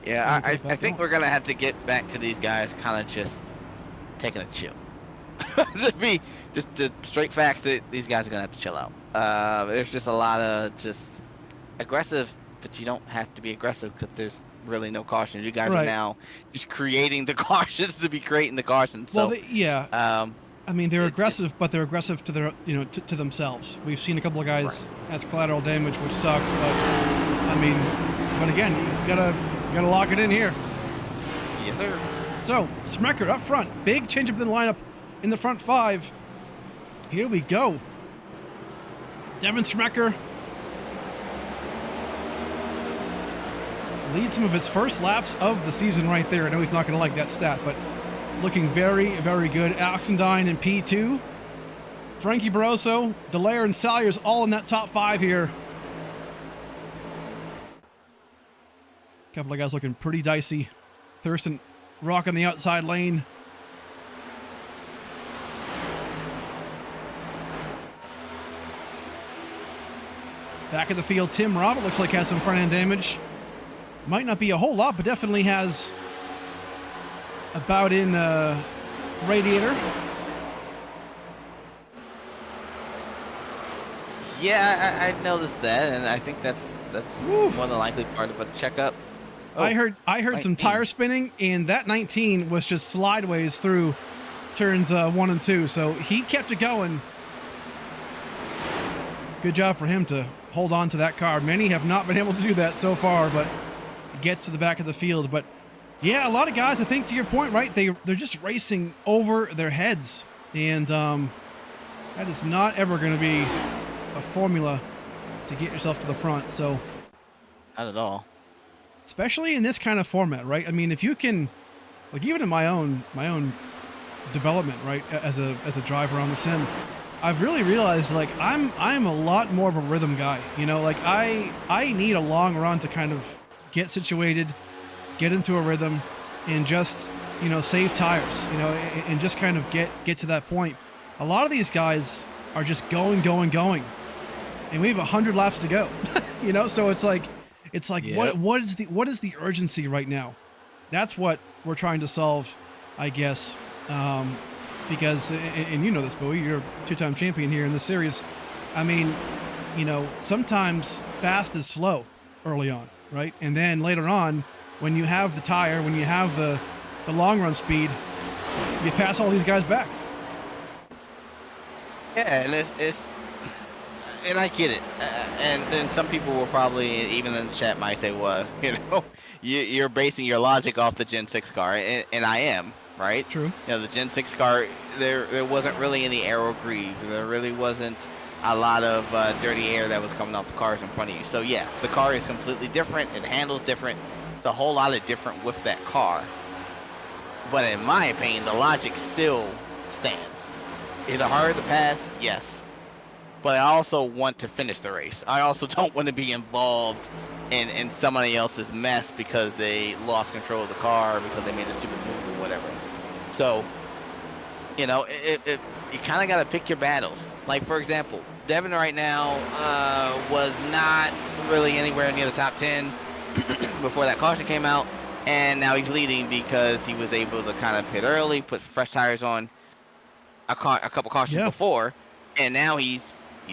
Yeah, I think we're gonna have to get back to these guys kind of just taking a chill. Just the straight fact that these guys are gonna have to chill out. There's just a lot of just aggressive, but you don't have to be aggressive because there's really no cautions. You guys are now just creating the cautions to be creating the cautions. So, well, I mean, they're aggressive, but they're aggressive to their, to themselves. We've seen a couple of guys as collateral damage, which sucks. But I mean, but again, you gotta lock it in here. Yes, sir. So Smecker up front, big change up in the lineup in the front 5. Here we go. Devin Smecker leads some of his first laps of the season right there. I know he's not going to like that stat, but looking very, very good. Oxendine in P2. Frankie Barroso, Dallaire, and Salyers all in that top 5 here. A couple of guys looking pretty dicey. Thurston rocking the outside lane. Back of the field, Tim Robert looks like has some front end damage. Might not be a whole lot, but definitely has about in radiator. Yeah, I noticed that, and I think that's Woo. more than likely part of a checkup. I Oh, heard some 19. tire spinning, and that 19 was just slideways through turns 1 and 2. So he kept it going. Good job for him to hold on to that car. Many have not been able to do that so far, but it gets to the back of the field. But yeah, a lot of guys, I think to your point, right? They're just racing over their heads, and that is not ever going to be a formula to get yourself to the front. So Not at all. especially in this kind of format, right? I mean, if you can, like, even in my own development, right, as a driver on the sim, I've really realized, like, I'm a lot more of a rhythm guy. You know, like I need a long run to kind of get situated, get into a rhythm, and just, you know, save tires, you know, and just kind of get to that point. A lot of these guys are just going, and we have 100 laps to go. You know, so it's like Yep. what is the urgency right now? That's what we're trying to solve, I guess. Because and you know this, Bowie, you're a two-time champion here in this series. I mean, you know, sometimes fast is slow early on, right? And then later on, when you have the tire, when you have the long run speed, you pass all these guys back. Yeah, and it's and I get it. And then some people will probably, even in the chat, might say, "Well, you know, you're basing your logic off the Gen 6 car," and I am, right? True. You know, the Gen 6 car, there wasn't really any aero grease. There really wasn't a lot of dirty air that was coming off the cars in front of you. So yeah, the car is completely different. It handles different. It's a whole lot of different with that car. But in my opinion, the logic still stands. Is it harder to pass? Yes. But I also want to finish the race. I also don't want to be involved in somebody else's mess because they lost control of the car, because they made a stupid move or whatever. So, you know, you kind of got to pick your battles. Like, for example, Devin right now was not really anywhere near the top 10 before that caution came out. And now he's leading because he was able to kind of pit early, put fresh tires on a couple cautions Yeah. before, and now he's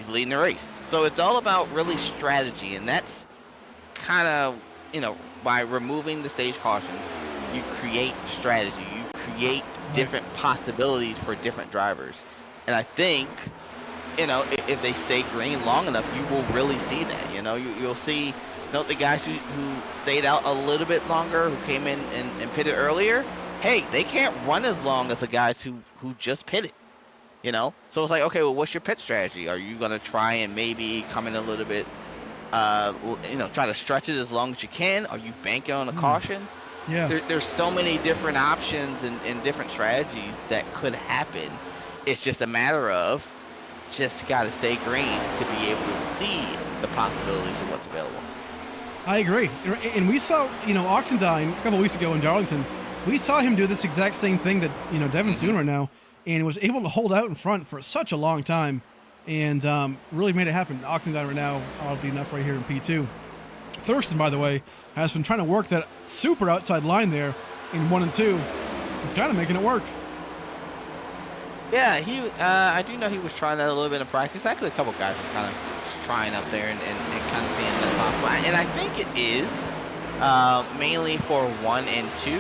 leading the race. So it's all about really strategy, and that's kind of, you know, by removing the stage cautions, you create strategy, you create different possibilities for different drivers. And I think, you know, if they stay green long enough, you will really see that. You know, you'll see, you know, the guys who stayed out a little bit longer, who came in and pitted earlier, hey, they can't run as long as the guys who just pitted. You know, so it's like, okay, well, what's your pit strategy? Are you gonna try and maybe come in a little bit, you know, try to stretch it as long as you can? Are you banking on a caution? Yeah. There's so many different options and different strategies that could happen. It's just a matter of just gotta stay green to be able to see the possibilities of what's available. I agree. And we saw, you know, Oxendine a couple weeks ago in Darlington. We saw him do this exact same thing that, you know, Devin's doing right now, and was able to hold out in front for such a long time, and really made it happen. Oxendine right now, oddly enough, right here in P2. Thurston, by the way, has been trying to work that super outside line there in 1 and 2, and kind of making it work. Yeah, I do know he was trying that a little bit in practice. Actually, a couple guys were kind of trying up there and kind of seeing if that's possible. And I think it is mainly for 1 and 2,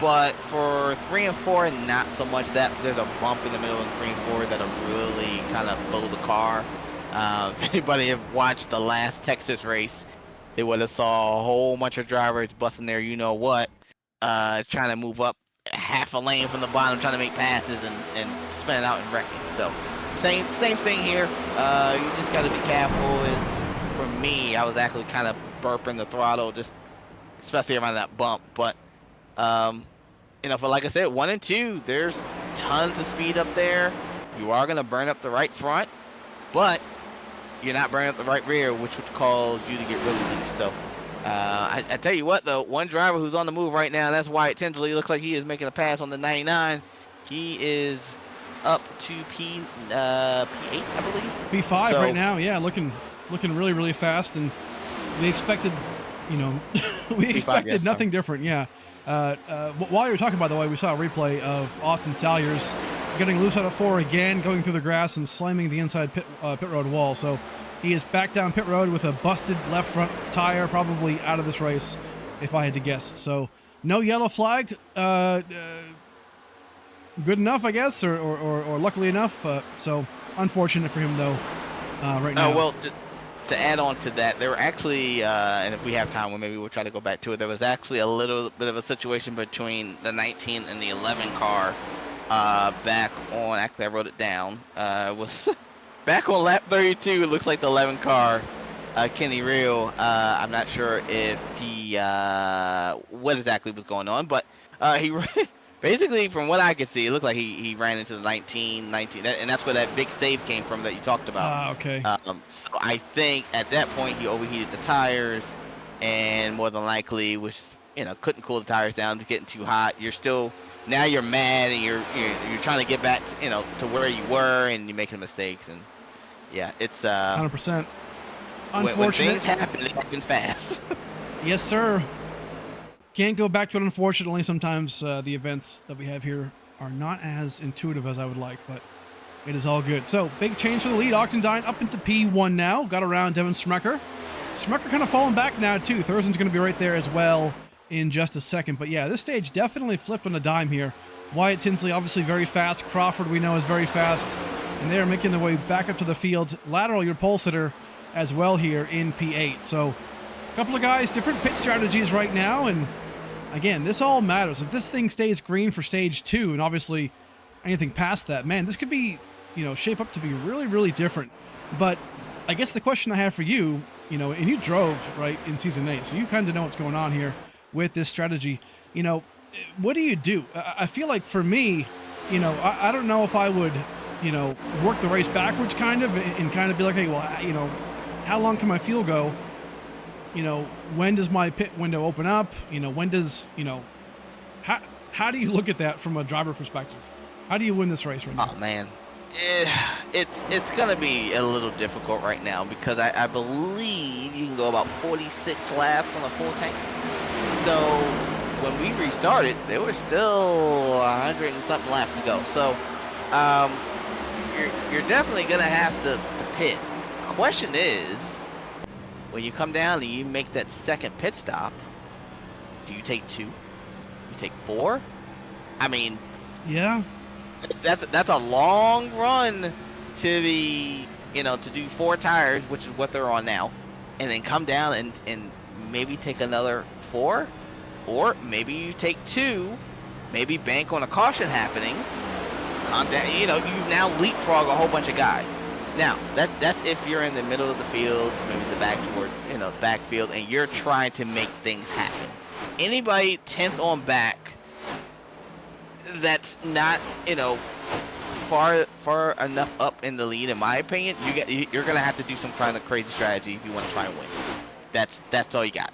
but for 3 and 4, not so much. That there's a bump in the middle in 3 and 4 that'll really kind of blow the car. If anybody have watched the last Texas race, they would have saw a whole bunch of drivers busting their you-know-what, trying to move up half a lane from the bottom, trying to make passes and spinning out and wrecking. So same thing here. You just got to be careful. And for me, I was actually kind of burping the throttle, just especially around that bump. But you know, for like I said, 1 and 2, there's tons of speed up there. You are gonna burn up the right front, but you're not burning up the right rear, which would cause you to get really loose. So I tell you what, though, one driver who's on the move right now, that's Wyatt Tinsley. Looks like he is making a pass on the 99. He is up to P8, I believe. P5 So- right now, yeah, looking really, really fast, and we expected, you know, we expected yes, nothing different. Yeah. While you were talking, by the way, we saw a replay of Austin Salyers getting loose out of 4 again, going through the grass and slamming the inside pit road wall. So he is back down pit road with a busted left front tire, probably out of this race, if I had to guess. So no yellow flag. Good enough, I guess, or luckily enough. So unfortunate for him, though, right now. Well, to add on to that, there were actually, and if we have time, well, maybe we'll try to go back to it. There was actually a little bit of a situation between the 19 and the 11 car back on, actually I wrote it down, it was back on lap 32. It looks like the 11 car, Kenny Real, I'm not sure if he, what exactly was going on, but he basically, from what I could see, it looked like he ran into the 19, and that's where that big save came from that you talked about. Okay. So I think at that point he overheated the tires, and more than likely was, couldn't cool the tires down. It's getting too hot. Now you're mad, and you're trying to get back, to where you were, and you're making mistakes, and yeah, it's 100%. Unfortunate. When things happen, they happen fast. Yes, sir. Can't go back to it, unfortunately. Sometimes the events that we have here are not as intuitive as I would like, but it is all good. So, big change for the lead. Oxendine up into P1 now. Got around Devin Smecker. Smecker kind of falling back now, too. Thurston's going to be right there as well in just a second. But yeah, this stage definitely flipped on a dime here. Wyatt Tinsley, obviously very fast. Crawford, we know, is very fast. And they're making their way back up to the field. Lateral, your pole sitter as well here in P8. So, a couple of guys, different pit strategies right now, and again, this all matters. If this thing stays green for stage 2, and obviously anything past that, man, this could be, shape up to be really, really different. But I guess the question I have for you, and you drove, right, in Season 8, so you kind of know what's going on here with this strategy. What do you do? I feel like for me, I don't know if I would, work the race backwards kind of, and kind of be like, hey, well, how long can my fuel go? When does my pit window open up? When does, how do you look at that from a driver perspective? How do you win this race right now? Oh, man. It's going to be a little difficult right now because I believe you can go about 46 laps on a full tank. So when we restarted, there were still 100 and something laps to go. So you're definitely going to have to pit. The question is, when you come down and you make that second pit stop, do you take 2? You take 4? I mean, yeah, that's a long run to the, to do 4 tires, which is what they're on now, and then come down and maybe take another 4, or maybe you take 2, maybe bank on a caution happening, calm down, you now leapfrog a whole bunch of guys. Now, that's if you're in the middle of the field, maybe the backfield, and you're trying to make things happen. Anybody 10th on back, that's not, far enough up in the lead, in my opinion, you're gonna have to do some kind of crazy strategy if you want to try and win. That's all you got,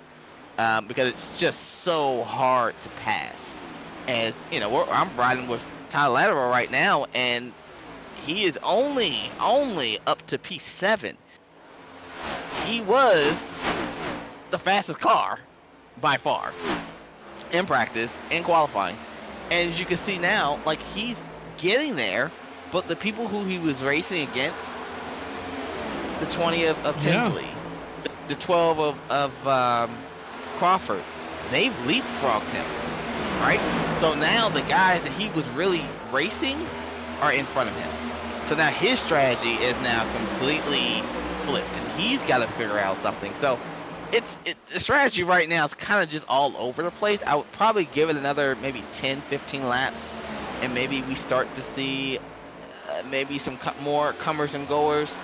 because it's just so hard to pass. As I'm riding with Tyler Lateral right now, and he is only up to P7. He was the fastest car by far in practice, in qualifying. And as you can see now, like, he's getting there, but the people who he was racing against, the 20 of Tinsley, the 12 of Crawford, they've leapfrogged him, right? So now the guys that he was really racing are in front of him. So now his strategy is now completely flipped, and he's got to figure out something. So the strategy right now is kind of just all over the place. I would probably give it another maybe 10, 15 laps, and maybe we start to see maybe some more comers and goers.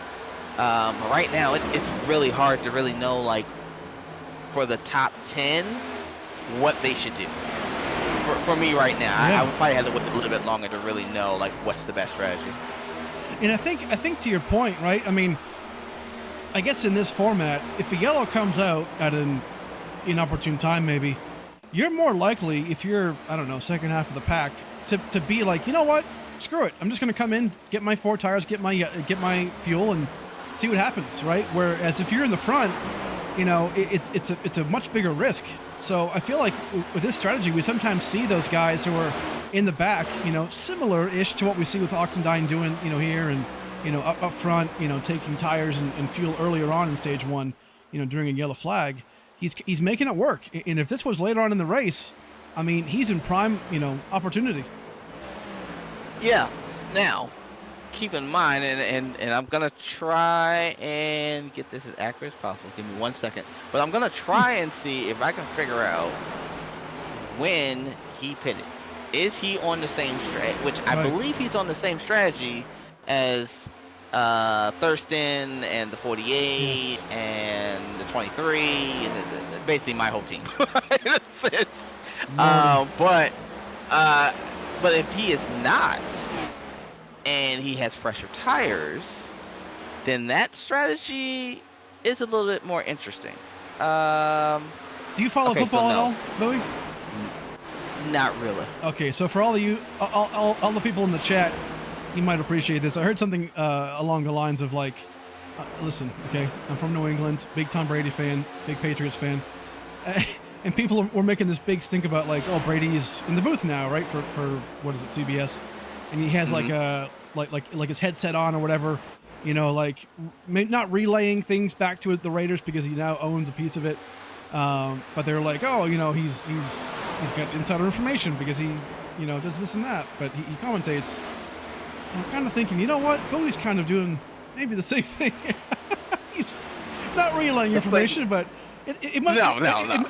Right now, it's really hard to really know, like, for the top 10, what they should do. For me right now, I would probably have to wait a little bit longer to really know, like, what's the best strategy. And I think to your point, right? I mean, I guess in this format, if a yellow comes out at an inopportune time, maybe, you're more likely, if you're, I don't know, second half of the pack, to be like, you know what? Screw it. I'm just going to come in, get my 4 tires, get my fuel, and see what happens, right? Whereas if you're in the front, you know, it's a much bigger risk. So I feel like with this strategy, we sometimes see those guys who are in the back, you know, similar-ish to what we see with Oxendine doing, you know, here and, you know, up front, you know, taking tires and fuel earlier on in stage 1, you know, during a yellow flag. He's making it work. And if this was later on in the race, I mean, he's in prime, you know, opportunity. Yeah. Now, keep in mind, and I'm gonna try and get this as accurate as possible. Give me 1 second. But I'm gonna try and see if I can figure out when he pitted. Is he on the same strategy? Which I believe he's on the same strategy as Thurston and the 48 Yes. and the 23, and basically my whole team in a sense. Lordy. But if he is not, and he has fresher tires, then that strategy is a little bit more interesting. Do you follow okay, football so at no. all, Bowie? Not really. Okay, so for all of you, all the people in the chat, you might appreciate this. I heard something along the lines of like, listen, okay, I'm from New England, big Tom Brady fan, big Patriots fan, and people were making this big stink about like, oh, Brady's in the booth now, right? For what is it, CBS, and he has like a like his headset on or whatever, you know, like not relaying things back to the Raiders because he now owns a piece of it. But they're like, oh, you know, he's got insider information because he, you know, does this and that, but he commentates. I'm kind of thinking, you know what? Bowie's kind of doing maybe the same thing. He's not relaying information, but it must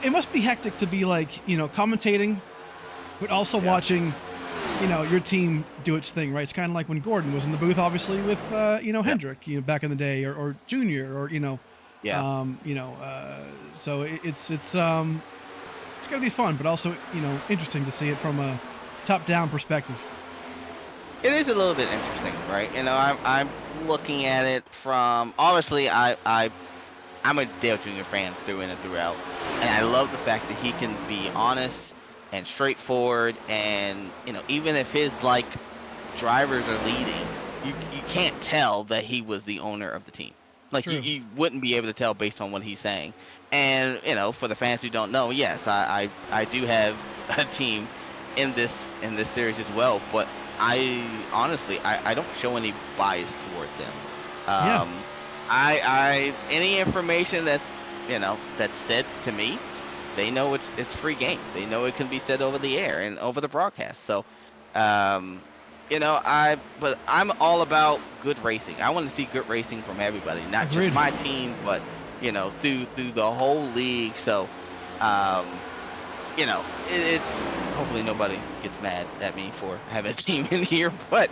it must be hectic to be like, you know, commentating, but also watching, you know, your team do its thing, right? It's kind of like when Gordon was in the booth, obviously with you know, Hendrick, you know, back in the day, or Junior, or you know, you know, so it's gonna be fun, but also, you know, interesting to see it from a top-down perspective. It is a little bit interesting, right? You know, I'm looking at it from, obviously I'm a Dale Jr. fan through and throughout, and I love the fact that he can be honest and straightforward, and you know, even if his like drivers are leading, you can't tell that he was the owner of the team. Like you wouldn't be able to tell based on what he's saying. And you know, for the fans who don't know, yes, I do have a team in this series as well, but I honestly I don't show any bias toward them. I any information that's, you know, that's said to me, they know it's free game. They know it can be said over the air and over the broadcast. So you know, but I'm all about good racing. I want to see good racing from everybody, not just my team, but you know, through the whole league. So you know, it's hopefully nobody gets mad at me for having a team in here, but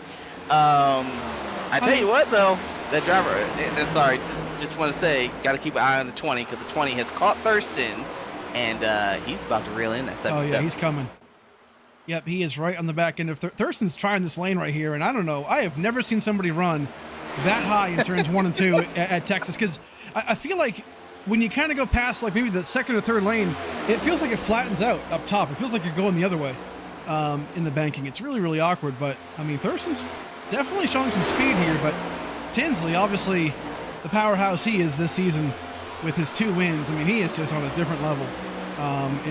I tell you what though, that driver, and sorry, just want to say, got to keep an eye on the 20, because the 20 has caught Thurston, and he's about to reel in that 77. Oh yeah, he's coming. Yep, he is right on the back end of Thurston's trying this lane right here, and I don't know, I have never seen somebody run that high in turns 1 and 2 at Texas, because I feel like when you kind of go past like maybe the second or third lane, it feels like it flattens out up top. It feels like you're going the other way in the banking. It's really, really awkward, but I mean, Thurston's definitely showing some speed here, but Tinsley, obviously the powerhouse he is this season with his 2 wins. I mean, he is just on a different level,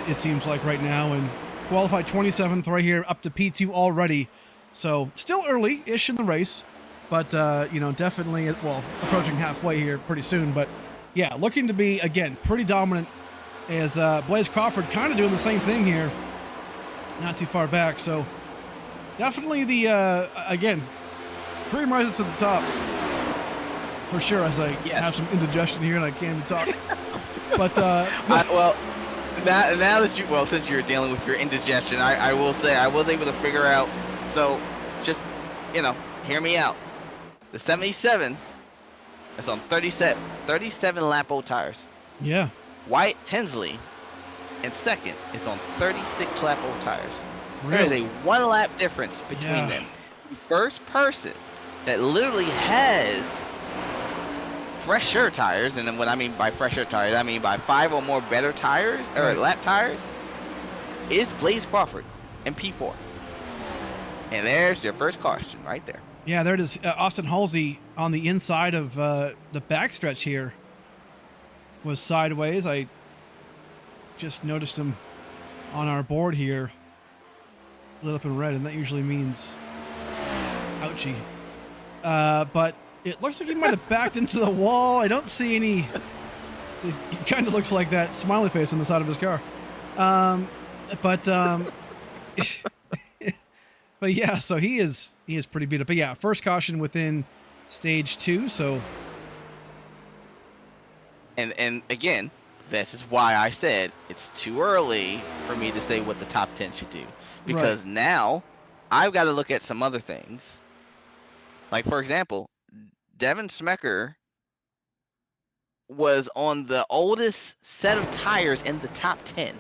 it seems like right now, and qualified 27th right here up to P2 already. So still early-ish in the race, but you know, definitely, well, approaching halfway here pretty soon, but yeah, looking to be, again, pretty dominant, as Blaze Crawford kind of doing the same thing here, not too far back. So definitely the, again, cream rises to the top for sure, as I have some indigestion here and I can't even talk. But well, now that you, well, since you're dealing with your indigestion, I will say I was able to figure out. So just, you know, hear me out. The 77 is on 37 lap old tires. Yeah. Wyatt Tinsley in second is on 36 lap old tires. Really? There is a 1 lap difference between them. The first person that literally has fresher tires, and then what I mean by fresher tires, I mean by 5 or more better tires, or lap tires, is Blaze Crawford in P4. And there's your first caution right there. Yeah, there it is. Austin Halsey on the inside of the backstretch here was sideways. I just noticed him on our board here, lit up in red, and that usually means ouchie. But it looks like he might have backed into the wall. I don't see any. It kind of looks like that smiley face on the side of his car. But yeah, so he is pretty beat up. But yeah, first caution within stage 2. So, and again, this is why I said it's too early for me to say what the top 10 should do, because now I've got to look at some other things. Like, for example, Devin Smecker was on the oldest set of tires in the top 10,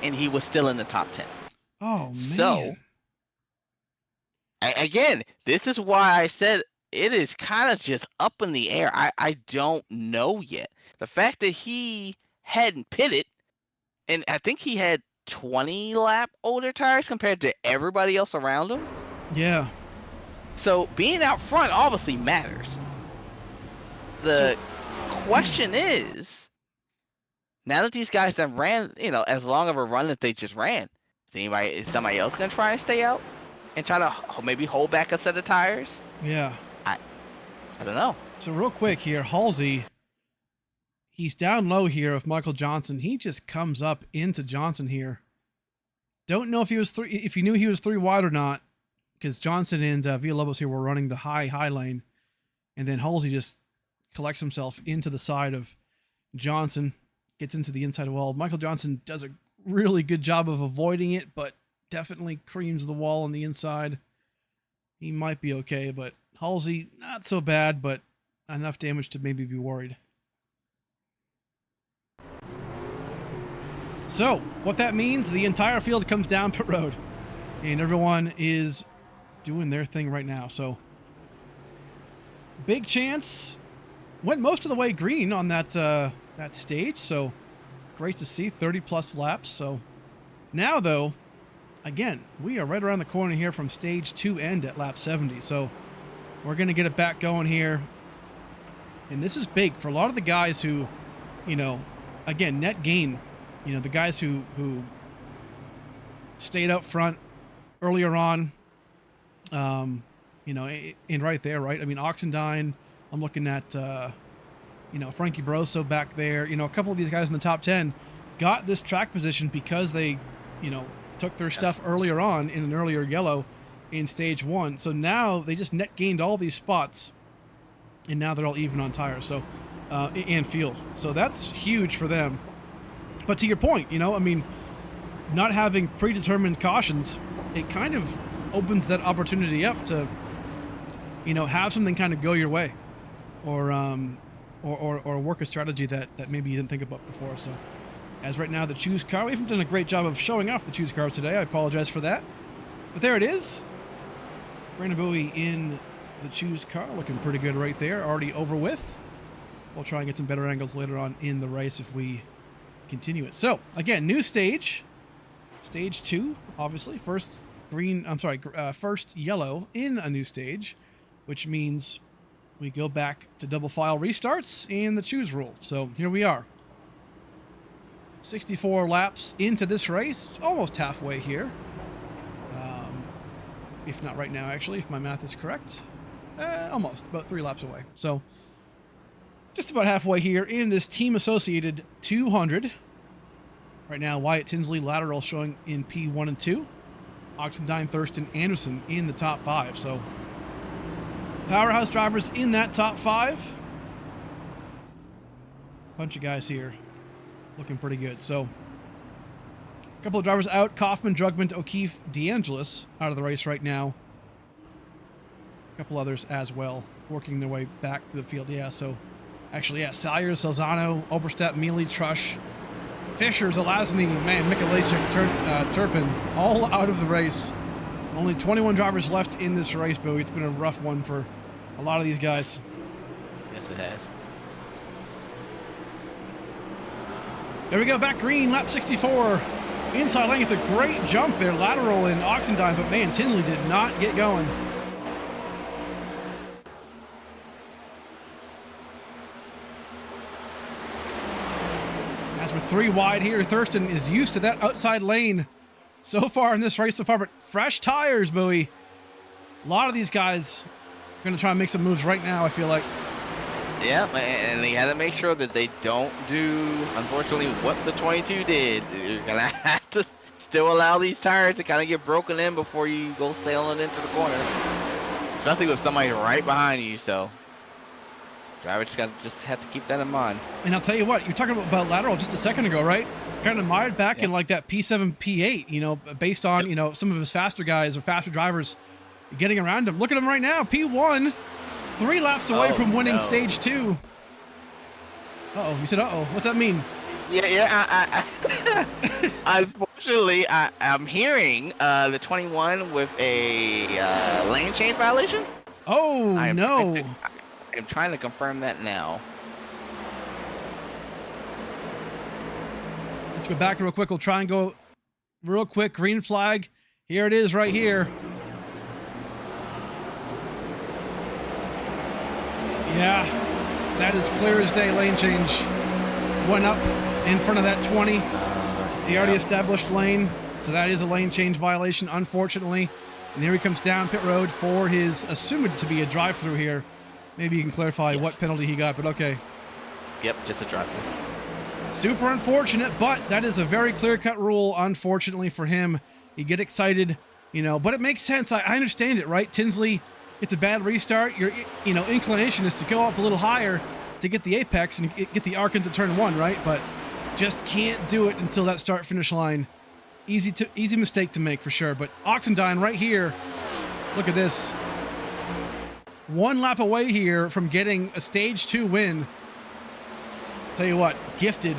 and he was still in the top 10. Oh man. So again, this is why I said it is kind of just up in the air. I don't know yet. The fact that he hadn't pitted, and I think he had 20 lap older tires compared to everybody else around him. Yeah. So being out front obviously matters. The question is, now that these guys have ran, as long of a run that they just ran, is somebody else gonna try and stay out and try to maybe hold back a set of tires? Yeah. I don't know. So real quick here, Halsey, he's down low here of Michael Johnson. He just comes up into Johnson here. Don't know if he knew he was 3 wide or not, because Johnson and Villalobos here were running the high lane, and then Halsey just collects himself into the side of Johnson, gets into the inside wall. Michael Johnson does a really good job of avoiding it, but definitely creams the wall on the inside. He might be okay, but Halsey, not so bad, but enough damage to maybe be worried. So, what that means, the entire field comes down pit road, and everyone is doing their thing right now. So, big chance. Went most of the way green on that stage, so great to see. 30 plus laps. So now, though, again, we are right around the corner here from stage 2 end at lap 70. So we're going to get it back going here. And this is big for a lot of the guys who, again, net gain, the guys who stayed up front earlier on, and right there, right? I mean, Oxendine, I'm looking at, Frankie Broso back there. A couple of these guys in the top 10 got this track position because they, took their stuff earlier on in an earlier yellow in stage 1. So now they just net gained all these spots, and now they're all even on tires. So, and field. So that's huge for them. But to your point, not having predetermined cautions, it kind of opens that opportunity up to, have something kind of go your way. Or work a strategy that maybe you didn't think about before. So, as right now, the Choose car, we haven't done a great job of showing off the Choose car today. I apologize for that. But there it is. Brandon Bowie in the Choose car, looking pretty good right there. Already over with. We'll try and get some better angles later on in the race if we continue it. So, again, new stage. Stage 2, obviously. First yellow in a new stage, which means we go back to double file restarts and the Choose rule. So here we are. 64 laps into this race, almost halfway here. If not right now, actually, if my math is correct. Almost, about 3 laps away. So just about halfway here in this team-associated 200. Right now, Wyatt Tinsley lateral showing in P1 and 2. Oxendine, Thurston, Anderson in the top 5. So powerhouse drivers in that top 5. Bunch of guys here looking pretty good. So a couple of drivers out. Kaufman, Drugman, O'Keefe, DeAngelis out of the race right now. A couple others as well working their way back to the field. Yeah, so actually, yeah, Salyers, Salzano, Oberstedt, Mealy, Trush, Fisher, Zelazny, man, Mikulajczyk, Turpin, all out of the race. Only 21 drivers left in this race, Bowie. It's been a rough one for a lot of these guys. Yes, it has. There we go, back green, lap 64. Inside lane, it's a great jump there, lateral in Oxendine, but man, Tinley did not get going. 3 wide here. Thurston is used to that outside lane so far in this race so far, but fresh tires, Bowie. A lot of these guys are going to try and make some moves right now, I feel like. Yeah, and they had to make sure that they don't do, unfortunately, what the 22 did. You're going to have to still allow these tires to kind of get broken in before you go sailing into the corner. Especially with somebody right behind you, so driver just have to keep that in mind. And I'll tell you what, you're talking about lateral just a second ago, right? Kind of mired back in like that P7, P8, you know, based on, you know, some of his faster guys or faster drivers getting around him. Look at him right now, P1, 3 laps away from winning stage 2. Uh-oh, you said uh-oh. What's that mean? Yeah, unfortunately, I'm hearing the 21 with a lane change violation. Oh, no. I'm trying to confirm that now. Let's go back real quick. We'll try and go real quick. Green flag. Here it is right here. Yeah, that is clear as day. Lane change went up in front of that 20. The already established lane. So that is a lane change violation, unfortunately. And here he comes down pit road for his assumed to be a drive-through here. Maybe you can clarify what penalty he got, but okay. Yep, just a drive-through. Super unfortunate, but that is a very clear-cut rule, unfortunately for him. You get excited, you know, but it makes sense. I understand it, right? Tinsley, it's a bad restart. Your, you know, inclination is to go up a little higher to get the apex and get the arc into turn 1, right? But just can't do it until that start-finish line. Easy mistake to make for sure. But Oxendine right here, look at this. 1 lap away here from getting a stage 2 win. Tell you what, gifted,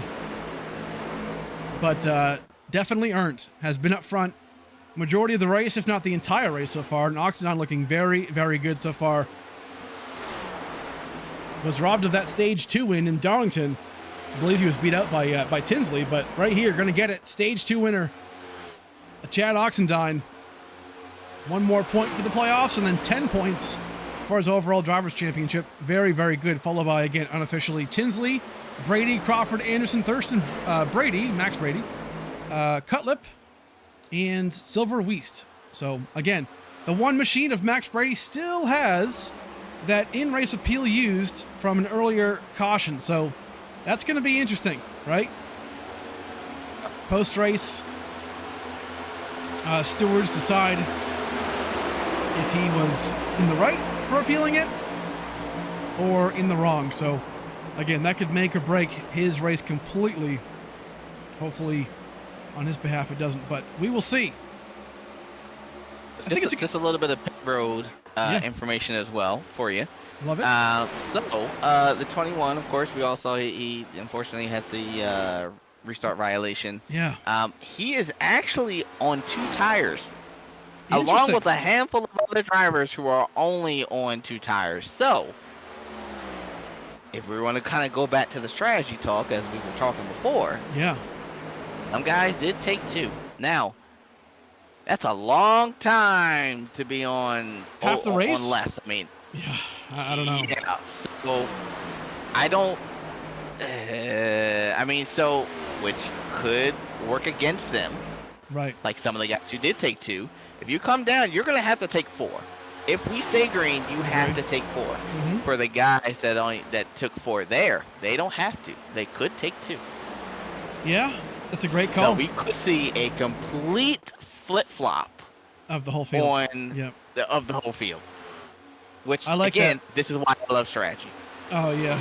but definitely earned. Has been up front majority of the race, if not the entire race so far. And Oxendine looking very, very good so far. Was robbed of that stage 2 win in Darlington. I believe he was beat out by Tinsley, but right here, going to get it. Stage 2 winner, Chad Oxendine. 1 more point for the playoffs, and then 10 points for his overall Drivers' Championship. Very, very good. Followed by, again, unofficially, Tinsley, Brady, Crawford, Anderson, Thurston, Brady, Max Brady, Cutlip, and Silver Weist. So, again, the one machine of Max Brady still has that in-race appeal used from an earlier caution. So, that's going to be interesting, right? Post-race, stewards decide if he was in the right for appealing it or in the wrong. So, again, that could make or break his race completely. Hopefully, on his behalf, it doesn't, but we will see. I think it's just a little bit of pit road information as well for you. Love it. The 21, of course, we all saw he unfortunately had the restart violation. Yeah. He is actually on 2 tires, along with a handful of other drivers who are only on 2 tires. So, if we want to kind of go back to the strategy talk as we were talking before, some guys did take 2. Now, that's a long time to be on half the race. On less. I mean, I don't know. Yeah, so I don't. I mean, so which could work against them, right? Like some of the guys who did take 2. If you come down, you're gonna have to take 4. If we stay green, you have to take 4. For the guys that took 4 there, they don't have to. They could take 2. Yeah, that's a great call. So we could see a complete flip-flop of the whole field. Of the whole field. Which, I like again, that. this is why I love strategy. Oh, yeah.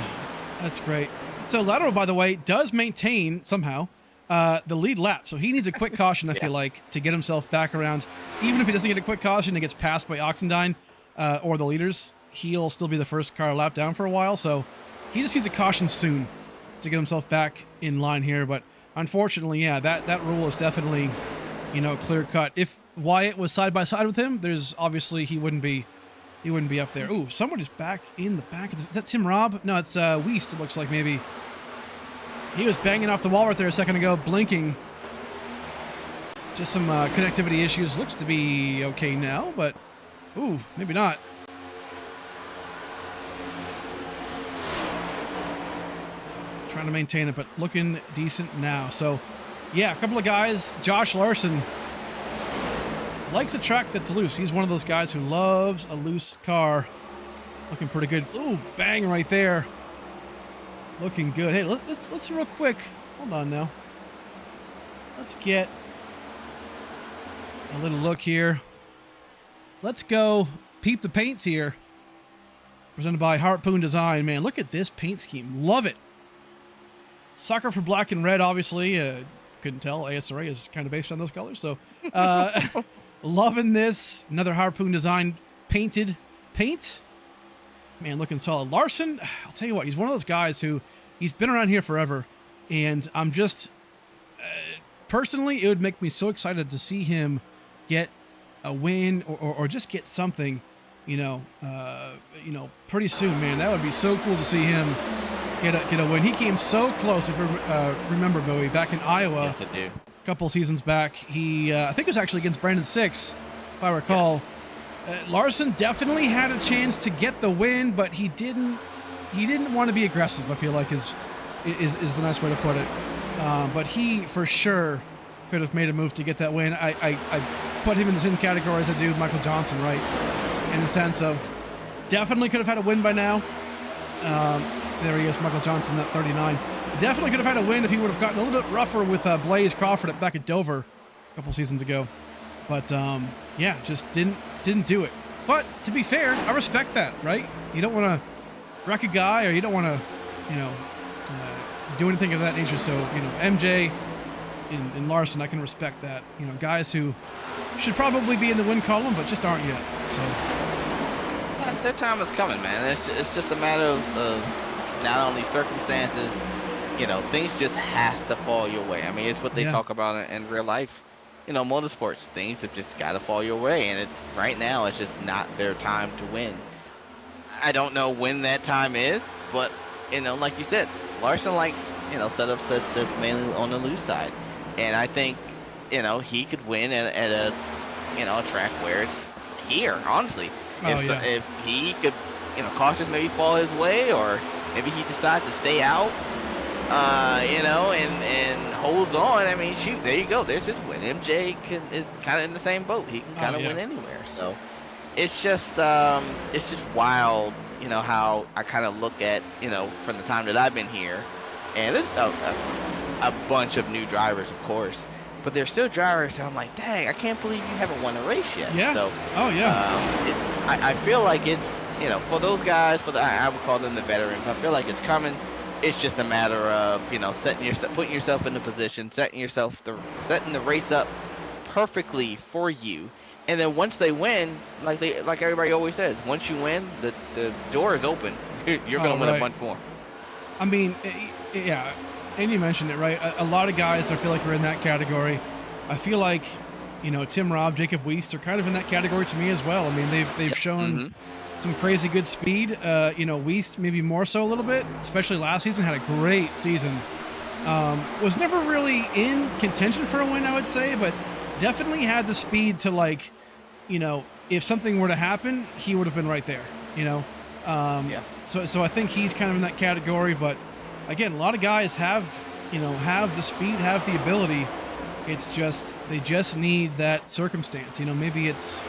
That's great. So Lateral, by the way, does maintain somehow the lead lap. So he needs a quick caution, I feel like, to get himself back around. Even if he doesn't get a quick caution and gets passed by Oxendine or the leaders, he'll still be the first car lap down for a while. So he just needs a caution soon to get himself back in line here. But unfortunately, that rule is definitely, clear cut. If Wyatt was side by side with him, there's obviously he wouldn't be up there. Ooh, somebody's back in the back. Is that Tim Robb? No, it's Weist. It looks like maybe. He was banging off the wall right there a second ago, blinking. Just some connectivity issues. Looks to be okay now, but ooh, maybe not. Trying trying to maintain it, but looking decent now. So, yeah, a couple of guys. Josh Larson likes a track that's loose. He's one of those guys who loves a loose car. Looking pretty good. Ooh, bang right there. Looking good. Hey, let's real quick. Hold on now. Let's get a little look here. Let's go peep the paints here. Presented by Harpoon Design. Man, look at this paint scheme. Love it. Sucker for black and red, obviously. Couldn't tell. ASRA is kind of based on those colors. So, loving this. Another Harpoon Design painted paint. Man, looking solid. Larson, I'll tell you what, he's one of those guys who, he's been around here forever. And I'm just, personally, it would make me so excited to see him get a win or just get something. Pretty soon, man. That would be so cool to see him get a win. He came so close, if you remember, Bowie, back in Iowa. Yes, I do. A couple seasons back. He, I think it was actually against Brandon Six, if I recall. Yes. Larson definitely had a chance to get the win, but he didn't want to be aggressive, I feel like is the nice way to put it. But he, for sure, could have made a move to get that win. I put him in the same category as I do with Michael Johnson, right? In the sense of definitely could have had a win by now. There he is, Michael Johnson at 39. Definitely could have had a win if he would have gotten a little bit rougher with Blaze Crawford back at Dover a couple seasons ago. But yeah, just didn't do it. But to be fair, I respect that, right? You don't want to wreck a guy, or you don't want to, do anything of that nature. So, MJ and Larson, I can respect that. Guys who should probably be in the win column, but just aren't yet. So. Their time is coming, man. It's just a matter of not only circumstances, things just have to fall your way. I mean, it's what they talk about in real life. Motorsports, things have just got to fall your way, and it's right now, it's just not their time to win. I don't know when that time is, but, like you said, Larson likes, setups that's mainly on the loose side. And I think, he could win at a, a track where it's here, honestly. If he could, cautions maybe fall his way, or maybe he decides to stay out, and holds on. I mean, shoot, there you go. There's his win. MJ is kind of in the same boat. He can kind of win anywhere. So it's just wild, how I kind of look at, from the time that I've been here, and there's a bunch of new drivers, of course. But there's still drivers that I'm like, dang, I can't believe you haven't won a race yet. Yeah. So, I feel like it's, for those guys, I would call them the veterans. I feel like it's coming. It's just a matter of, putting yourself in the position, setting the race up perfectly for you. And then once they win, like everybody always says, once you win, the door is open. You're going to win a bunch more. I mean, yeah. And you mentioned it, right? A lot of guys, I feel like, are in that category. I feel like, Tim Robb, Jacob Weist are kind of in that category to me as well. I mean, they've shown some crazy good speed. Weist maybe more so a little bit, especially last season, had a great season. Was never really in contention for a win, I would say, but definitely had the speed to, if something were to happen, he would have been right there, So I think he's kind of in that category, but again, a lot of guys have the speed, have the ability. It's just, they just need that circumstance. Maybe it's,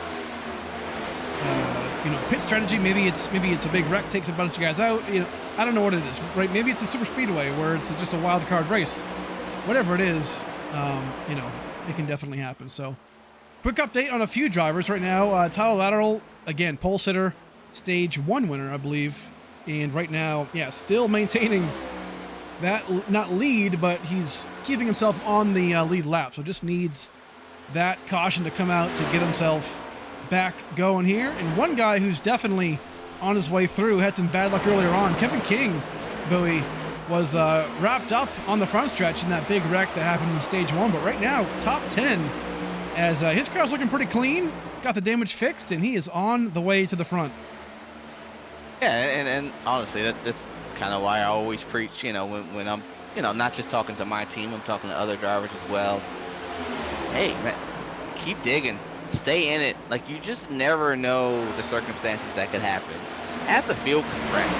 pit strategy. Maybe it's a big wreck, takes a bunch of guys out. I don't know what it is, right? Maybe it's a super speedway where it's just a wild card race. Whatever it is, it can definitely happen. So, quick update on a few drivers right now. Tyler Lateral, again, pole sitter, stage 1 winner, I believe. And right now, still maintaining that, not lead, but he's keeping himself on the lead lap. So just needs that caution to come out to get himself back going here. And one guy who's definitely on his way through, had some bad luck earlier on, Kevin King, Bowie, was wrapped up on the front stretch in that big wreck that happened in stage 1. But right now, top 10, as his car's looking pretty clean, got the damage fixed, and he is on the way to the front. Yeah, and honestly, that's kind of why I always preach, when I'm, not just talking to my team, I'm talking to other drivers as well. Hey, man, keep digging, stay in it. Like, you just never know the circumstances that could happen. Half the field can wreck,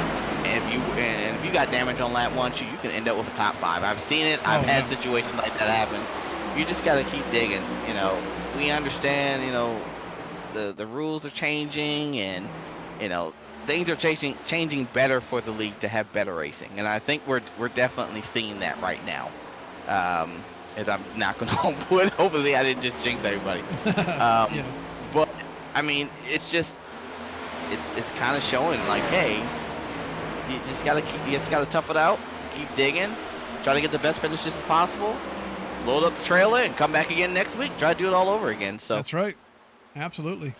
and if you got damage on lap 1, you can end up with a top 5. I've seen it. I've had situations like that happen. You just got to keep digging. You know, we understand. You know, the rules are changing, and you know, things are changing better for the league to have better racing, and I think we're definitely seeing that right now. As I'm knocking on wood, hopefully I didn't just jinx everybody. Yeah. But I mean, it's kind of showing like, hey, you just gotta tough it out, keep digging, try to get the best finishes as possible, load up the trailer, and come back again next week. Try to do it all over again. So that's right, absolutely.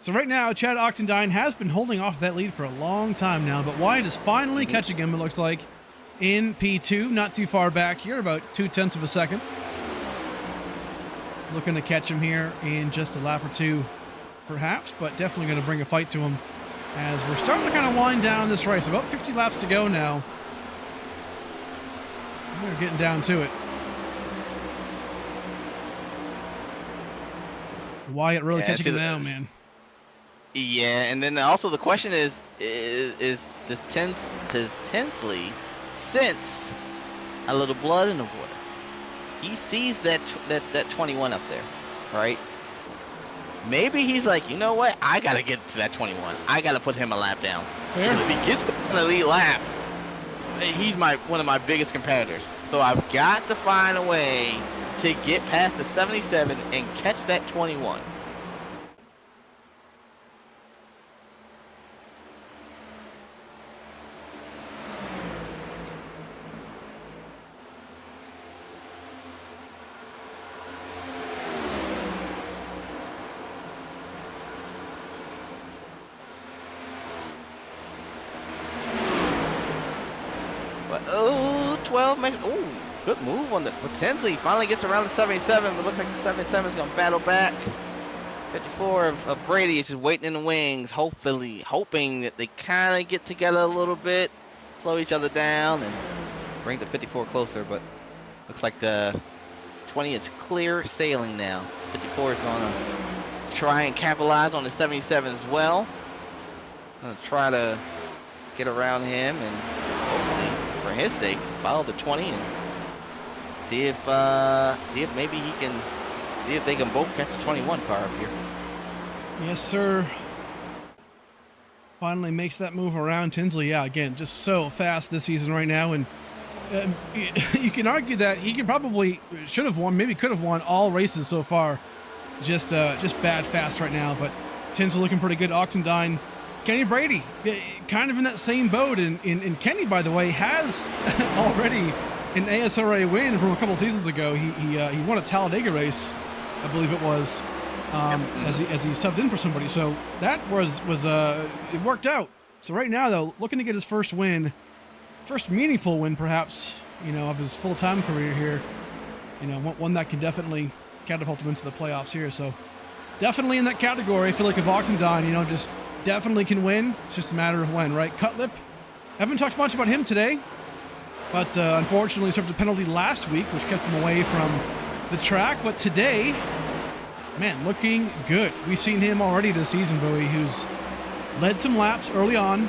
So right now, Chad Oxendine has been holding off that lead for a long time now, but Wyatt is finally catching him, it looks like, in P2, not too far back here, about 0.2 of a second. Looking to catch him here in just a lap or two, perhaps, but definitely going to bring a fight to him as we're starting to kind of wind down this race. About 50 laps to go now. We're getting down to it. Wyatt really catching him now, man. Yeah, and then also the question is does Tinsley sense a little blood in the water? He sees that 21 up there, right? Maybe he's like, you know what? I gotta get to that 21. I gotta put him a lap down. Fair. If he gets an elite lap, he's one of my biggest competitors. So I've got to find a way to get past the 77 and catch that 21. Oh, 12 makes. Oh, good move on the. Potentially finally gets around the 77, but looks like the 77 is going to battle back. 54 of Brady is just waiting in the wings, hoping that they kind of get together a little bit, slow each other down, and bring the 54 closer. But looks like the 20 is clear sailing now. 54 is going to try and capitalize on the 77 as well. Going to try to get around him and hopefully, for his sake, follow the 20 and see if maybe he can see if they can both catch the 21 car up here. Yes, sir. Finally makes that move around Tinsley. Yeah, again, just so fast this season right now, and you can argue that he should have won, maybe could have won all races so far. Just bad fast right now, but Tinsley looking pretty good. Oxendine. Kenny Brady, kind of in that same boat, and Kenny, by the way, has already an ASRA win from a couple seasons ago. He won a Talladega race, I believe it was, as he subbed in for somebody. So that was it worked out. So right now, though, looking to get his first meaningful win, perhaps, of his full-time career here. One that can definitely catapult him into the playoffs here. So definitely in that category. I feel like if Oxendine, just definitely can win. It's just a matter of when, right? Cutlip, haven't talked much about him today, but unfortunately served a penalty last week, which kept him away from the track. But today, man, looking good. We've seen him already this season, Bowie, who's led some laps early on,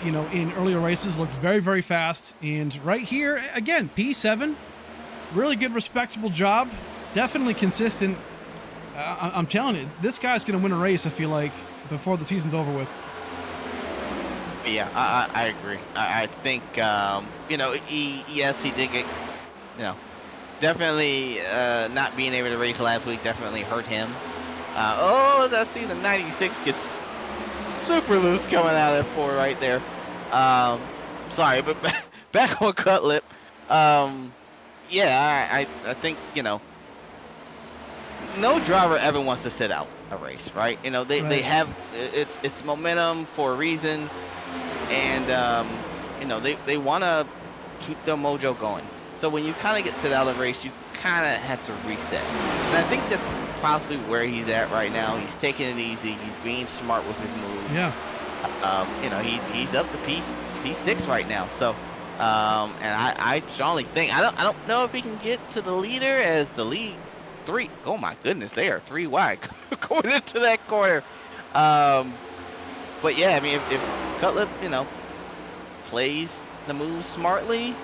in earlier races, looked very, very fast. And right here, again, P7, really good, respectable job. Definitely consistent. I'm telling you, this guy's going to win a race, I feel like, before the season's over with. Yeah, I agree. I think, he did get, definitely not being able to race last week definitely hurt him. I see the 96 gets super loose coming out of that 4 right there. Sorry, but back on Cutlip. I think, no driver ever wants to sit out a race, right? They have it's momentum for a reason, and they want to keep their mojo going. So when you kind of get sit out of a race, you kind of have to reset. And I think that's possibly where he's at right now. He's taking it easy. He's being smart with his moves. Yeah. He's up to P6 right now. So, and I strongly think I don't know if he can get to the leader as the lead 3. Oh my goodness, they are 3 wide going into that corner. But yeah, I mean, if Cutlip, plays the moves smartly,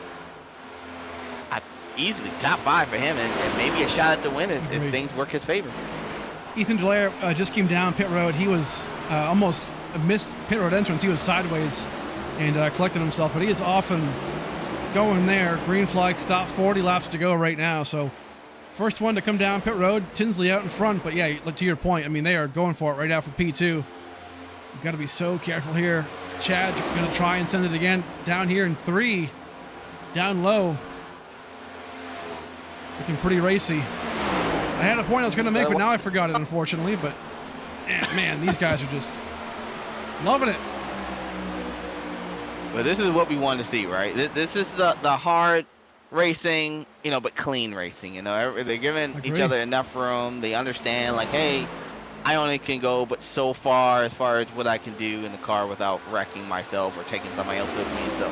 easily top 5 for him, and maybe a shot at the win if things work his favor. Ethan Delaire just came down pit road. He was almost missed pit road entrance. He was sideways and collected himself, but he is often going there. Green flag stop, 40 laps to go right now. So first one to come down pit road, Tinsley out in front. But yeah, to your point, I mean, they are going for it right now for P2. You've got to be so careful here. Chad going to try and send it again down here in 3, down low. Looking pretty racy. I had a point I was going to make, but now I forgot it, unfortunately. But man, these guys are just loving it. But this is what we want to see, right? This is the hard racing, but clean racing. They're giving each other enough room. They understand, like, hey, I only can go but so far as what I can do in the car without wrecking myself or taking somebody else with me. So,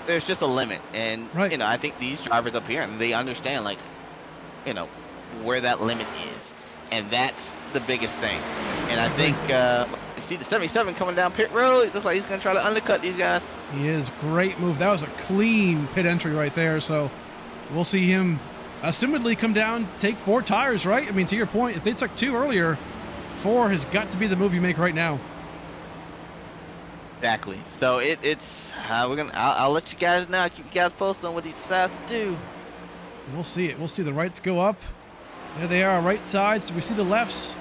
there's just a limit. And, I think these drivers up here, they understand, like, where that limit is. And that's the biggest thing. And I think you see the 77 coming down pit road. It looks like he's going to try to undercut these guys. He is. Great move. That was a clean pit entry right there. So we'll see him assumedly come down, take 4 tires, right? I mean, to your point, if they took 2 earlier, 4 has got to be the move you make right now. Exactly. So it's I'll let you guys know. I'll keep you guys posted on what he decides to do. We'll see it. We'll see the rights go up. There they are, right sides. So we see the lefts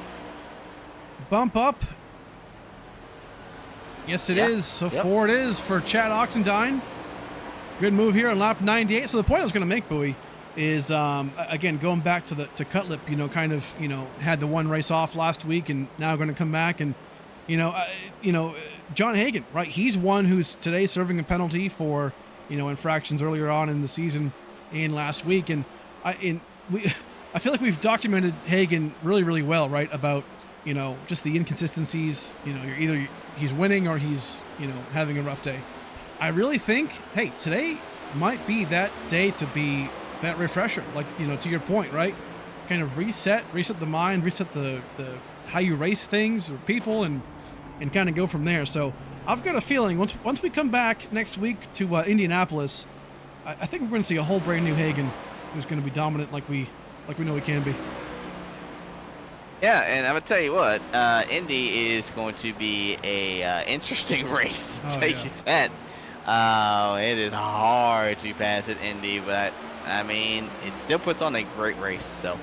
bump up. Yes, it is. So 4 it is for Chad Oxendine. Good move here on lap 98. So the point I was going to make, Bowie, is again going back to Cutlip. Had the one race off last week, and now going to come back and John Hagan, right? He's one who's today serving a penalty for infractions earlier on in the season and last week, and I feel like we've documented Hagan really, really well, right? About just the inconsistencies. You're either he's winning or he's having a rough day. I really think, hey, today might be that day to be that refresher, like to your point, right? Kind of reset the mind, reset the how you race things or people, and kind of go from there. So I've got a feeling once we come back next week to Indianapolis, I think we're going to see a whole brand new Hagan who's going to be dominant like we know he can be. Yeah, and I'm gonna tell you what, Indy is going to be a interesting race. I'll tell you that. It is hard to pass at Indy, but I mean, it still puts on a great race. So,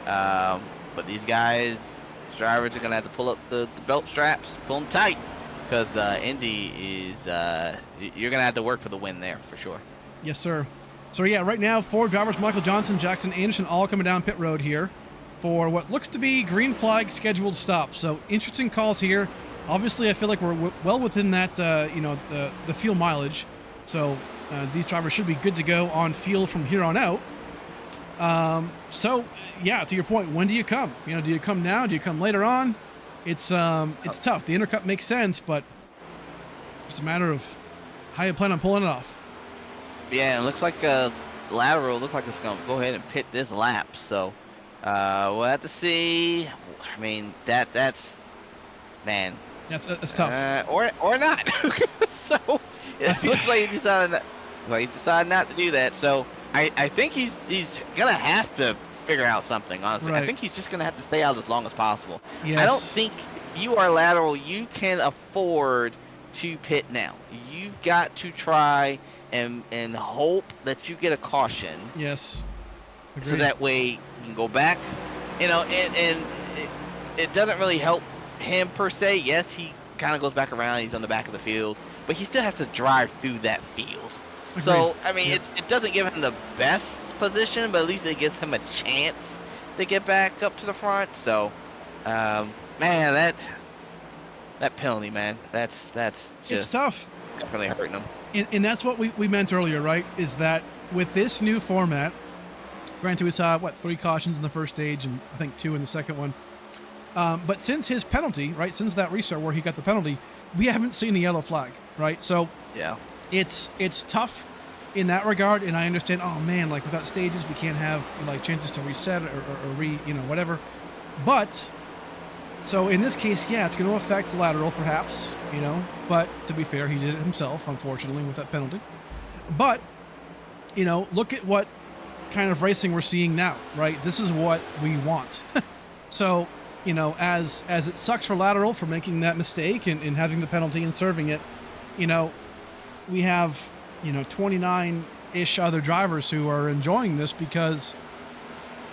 but these drivers are gonna have to pull up the belt straps, pull them tight, because Indy is you're gonna have to work for the win there for sure. Yes, sir. So yeah, right now 4 drivers: Michael Johnson, Jackson Anderson, all coming down pit road here for what looks to be green flag scheduled stops. So interesting calls here. Obviously, I feel like we're well within that the fuel mileage. So these drivers should be good to go on fuel from here on out. So yeah, to your point, when do you come? Do you come now? Do you come later on? It's tough. The Intercup makes sense, but it's a matter of how you plan on pulling it off. Yeah, it looks like lateral. Looks like it's gonna go ahead and pit this lap. So we'll have to see. I mean, that's man. That's tough. Or not. So it looks like he decided not to do that. So I think he's gonna have to figure out something. Honestly, right. I think he's just gonna have to stay out as long as possible. Yes. I don't think if you are lateral, you can afford to pit now. You've got to try and hope that you get a caution. Yes. Agreed. So that way you can go back, and it doesn't really help him per se. Yes, he kind of goes back around. He's on the back of the field, but he still has to drive through that field. Agreed. So, I mean, it doesn't give him the best position, but at least it gives him a chance to get back up to the front. So, man, that penalty, man, that's just it's tough. Definitely hurting him. And that's what we meant earlier, right? Is that with this new format, granted we saw 3 cautions in the first stage and I think 2 in the second one. But since his penalty, right, since that restart where he got the penalty, we haven't seen a yellow flag, right? So yeah, it's tough in that regard. And I understand, oh man, like without stages, we can't have like chances to reset or whatever. But So in this case, yeah, it's going to affect lateral perhaps, but to be fair, he did it himself, unfortunately, with that penalty. But, look at what kind of racing we're seeing now, right? This is what we want. So, as it sucks for lateral for making that mistake and having the penalty and serving it, we have, 29-ish other drivers who are enjoying this because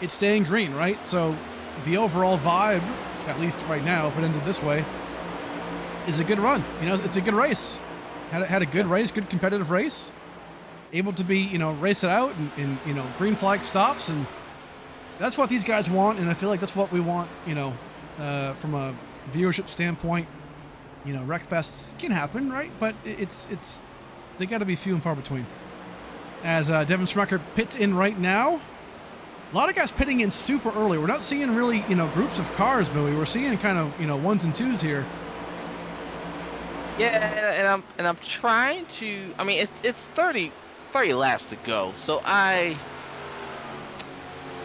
it's staying green, right? So the overall vibe, at least right now, if it ended this way, is a good run. It's a good race. Had a good race, good competitive race. Able to be, race it out and green flag stops. And that's what these guys want. And I feel like that's what we want, from a viewership standpoint. Wreckfests can happen, right? But they got to be few and far between. As Devin Smucker pits in right now. A lot of guys pitting in super early. We're not seeing really, groups of cars, but we're seeing kind of, ones and twos here. Yeah, and I'm trying to. I mean, it's 30 laps to go. So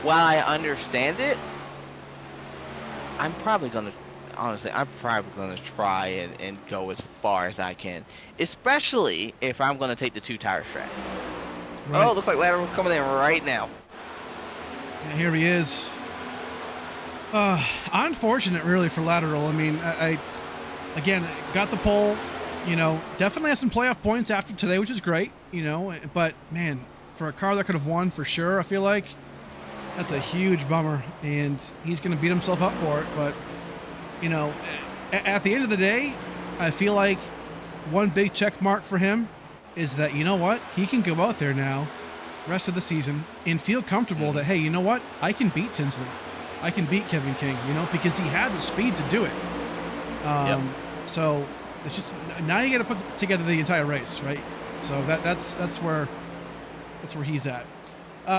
while I understand it, I'm probably gonna try and go as far as I can, especially if I'm gonna take the 2 tire strat. Right. Oh, looks like lateral's coming in right now. And here he is. Unfortunate, really, for lateral. I mean, I again got the pole. Definitely has some playoff points after today, which is great. But man, for a car that could have won for sure, I feel like that's a huge bummer, and he's going to beat himself up for it. But at the end of the day, I feel like one big check mark for him is that he can go out there now rest of the season and feel comfortable that, hey, I can beat Tinsley, I can beat Kevin King, because he had the speed to do it. So it's just now you got to put together the entire race, right? So that's where he's at.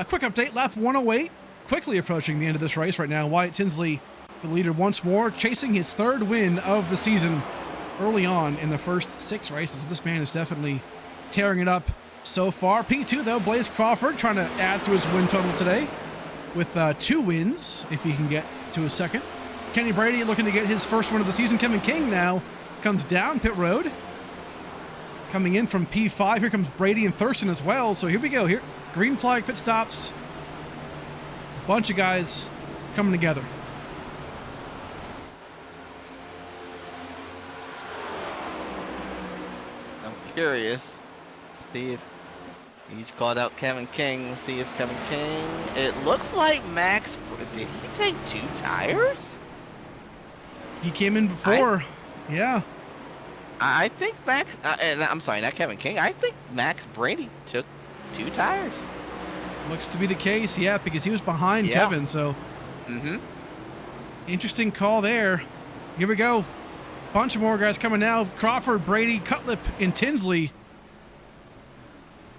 Quick update: lap 108, quickly approaching the end of this race right now. Wyatt Tinsley, the leader once more, chasing his 3rd win of the season early on in the first 6 races. This man is definitely tearing it up so far. P2 though, Blaze Crawford trying to add to his win total today with 2 wins if he can get to a 2nd. Kenny Brady looking to get his 1st win of the season. Kevin King now comes down pit road, coming in from P5. Here comes Brady and Thurston as well. So here we go. Here, green flag pit stops. Bunch of guys coming together. I'm curious. See if he's called out Kevin King. See if Kevin King. It looks like Max. Did he take 2 tires? He came in before. Yeah. I think Max. And I'm sorry, not Kevin King. I think Max Brady took 2 tires. Looks to be the case, yeah, because he was behind Kevin. So. Interesting call there. Here we go. Bunch of more guys coming now. Crawford, Brady, Cutlip, and Tinsley.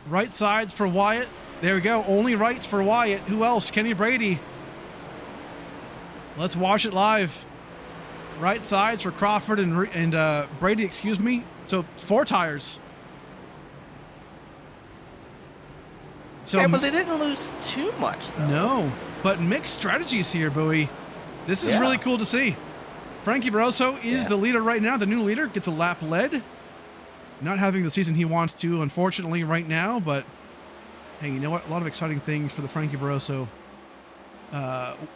Right sides for Wyatt. There we go. Only rights for Wyatt. Who else? Kenny Brady. Let's watch it live. Right sides for Crawford and Brady, excuse me. So 4 tires. So, yeah, but they didn't lose too much, though. No, but mixed strategies here, Bowie. This is really cool to see. Frankie Barroso is the leader right now. The new leader gets a lap led. Not having the season he wants to, unfortunately, right now. But, hey, you know what? A lot of exciting things for the Frankie Barroso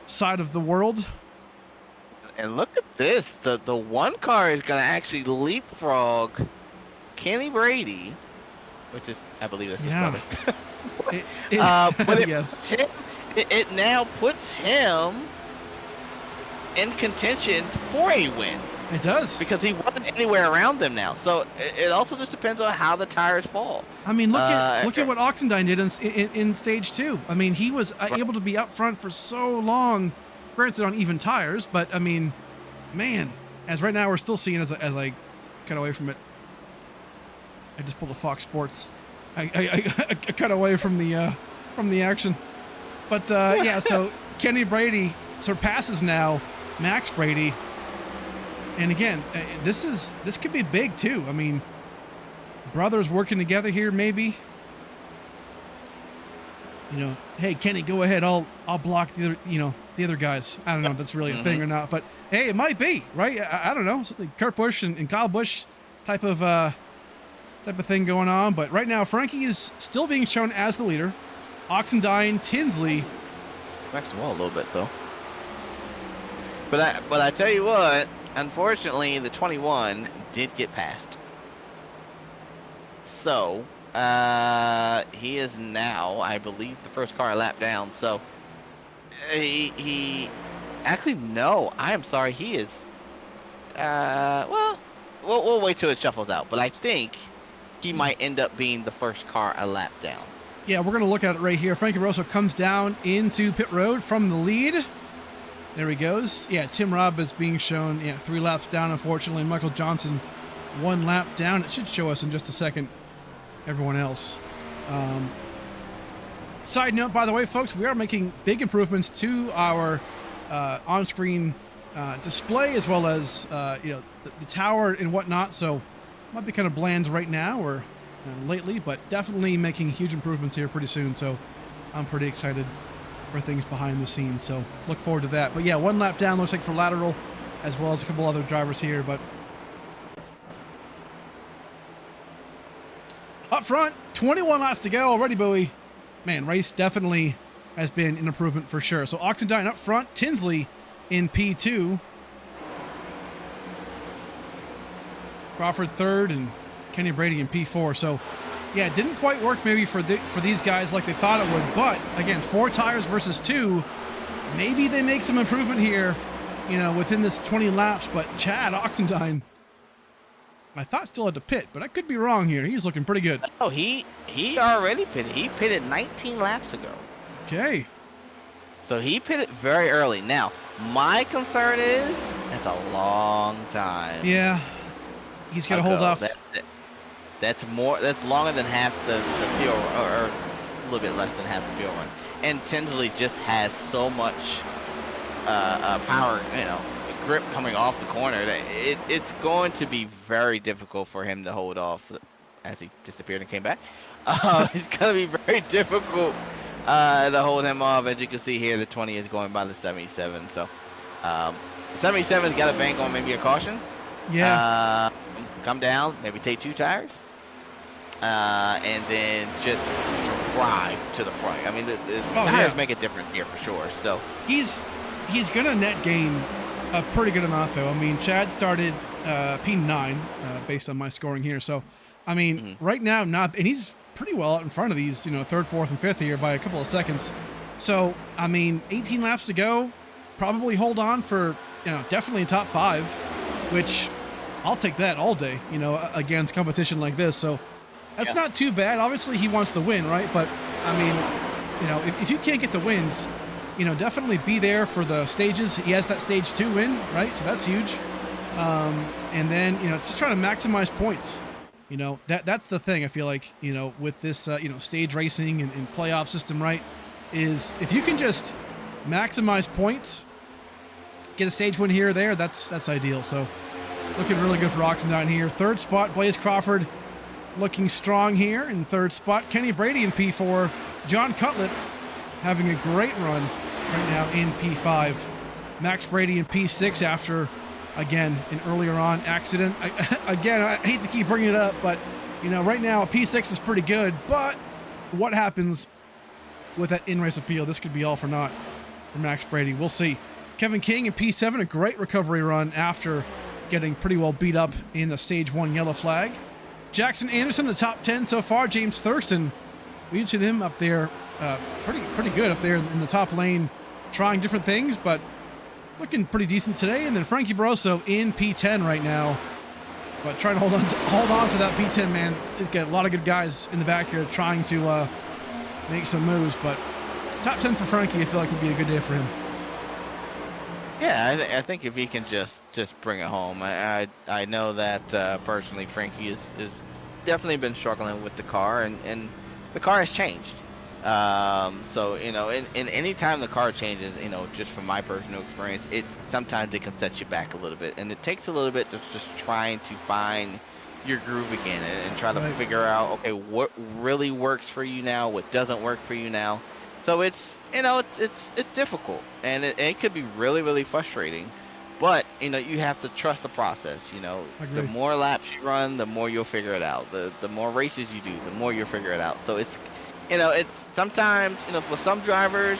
side of the world. And look at this. The one car is going to actually leapfrog Kenny Brady, which is, I believe, that's his brother. But it now puts him in contention for a win. It does. Because he wasn't anywhere around them now. So it also just depends on how the tires fall. I mean, look at what Oxendine did in stage 2. I mean, he was able to be up front for so long, granted on even tires, but I mean, man, as right now we're still seeing as I cut away from it. I just pulled a Fox Sports. I cut away from the action. But yeah, so Kenny Brady surpasses now Max Brady. And again, this could be big too. I mean, brothers working together here, maybe. hey, Kenny, go ahead. I'll block the other, the other guys. I don't know if that's really a thing or not, but hey, it might be, right? I don't know. Like Kurt Busch and Kyle Busch type of thing going on. But right now, Frankie is still being shown as the leader. Oxendine, Tinsley. Max him well a little bit though. But I tell you what, unfortunately, the 21 did get passed. So he is now, I believe, the first car a lap down. So he actually no, I am sorry, he is. Well, we'll wait till it shuffles out. But I think he might end up being the first car a lap down. Yeah, we're gonna look at it right here. Frankie Rosso comes down into pit road from the lead. There he goes. Yeah, Tim Robb is being shown, 3 laps down, unfortunately. Michael Johnson 1 lap down. It should show us in just a second everyone else. Side note, by the way, folks, we are making big improvements to our on-screen display, as well as the tower and whatnot. So might be kind of bland right now or lately, but definitely making huge improvements here pretty soon. So I'm pretty excited for things behind the scenes. So look forward to that. But yeah, 1 lap down looks like for lateral, as well as a couple other drivers here. But up front, 21 laps to go already, Bowie. Man, race definitely has been an improvement for sure. So Oxendine up front, Tinsley in P2. Crawford third, and Kenny Brady in P4. So yeah, it didn't quite work maybe for these guys like they thought it would. But again, 4 tires versus 2. Maybe they make some improvement here, within this 20 laps. But Chad Oxendine, I thought still had to pit, but I could be wrong here. He's looking pretty good. Oh, he already pitted. He pitted 19 laps ago. Okay. So he pitted very early. Now, my concern is that's a long time. Yeah. He's got to hold off. That's longer than half the field, or a little bit less than half the field run. And Tinsley just has so much power, grip coming off the corner that it's going to be very difficult for him to hold off as he disappeared and came back. It's going to be very difficult to hold him off. As you can see here, the 20 is going by the 77. So 77's got a bank on maybe a caution. Yeah. Come down, maybe take 2 tires. And then just drive to the front. I mean, the tires make a difference here for sure. So he's going to net gain a pretty good amount, though. I mean, Chad started P9 based on my scoring here. So, I mean, right now, and he's pretty well out in front of these, 3rd, 4th, and 5th here by a couple of seconds. So, I mean, 18 laps to go. Probably hold on for, definitely a top 5, which I'll take that all day, against competition like this. So that's not too bad. Obviously, he wants the win, right? But, I mean, if you can't get the wins, definitely be there for the stages. He has that stage 2 win, right? So that's huge. And then, just trying to maximize points. That's the thing I feel like, with this, stage racing and playoff system, right? Is if you can just maximize points, get a stage win here or there, that's ideal. So looking really good for Oxendine here. 3rd spot, Blaze Crawford looking strong here in 3rd spot. Kenny Brady in P4. John Cutlett having a great run right now in P5. Max Brady in P6 after, again, an earlier on accident. Again, I hate to keep bringing it up, but, right now a P6 is pretty good. But what happens with that in-race appeal? This could be all for naught for Max Brady. We'll see. Kevin King in P7, a great recovery run after getting pretty well beat up in the stage 1 yellow flag. Jackson Anderson, the top 10 so far. James Thurston, we've seen him up there pretty good up there in the top lane, trying different things, but looking pretty decent today. And then Frankie Barroso in P10 right now, but trying to hold on to that P10, man. He's got a lot of good guys in the back here trying to make some moves, but top 10 for Frankie, I feel like would be a good day for him. Yeah, I think if he can just bring it home. I know that personally Frankie is definitely been struggling with the car, and the car has changed. So in any time the car changes, just from my personal experience, sometimes it can set you back a little bit, and it takes a little bit to just trying to find your groove again and try to figure out, okay, what really works for you now, what doesn't work for you now. So it's it's difficult, and it could be really really frustrating. But you have to trust the process. I The agree. more laps you run, the more you'll figure it out. The more races you do, the more you'll figure it out. So it's sometimes for some drivers,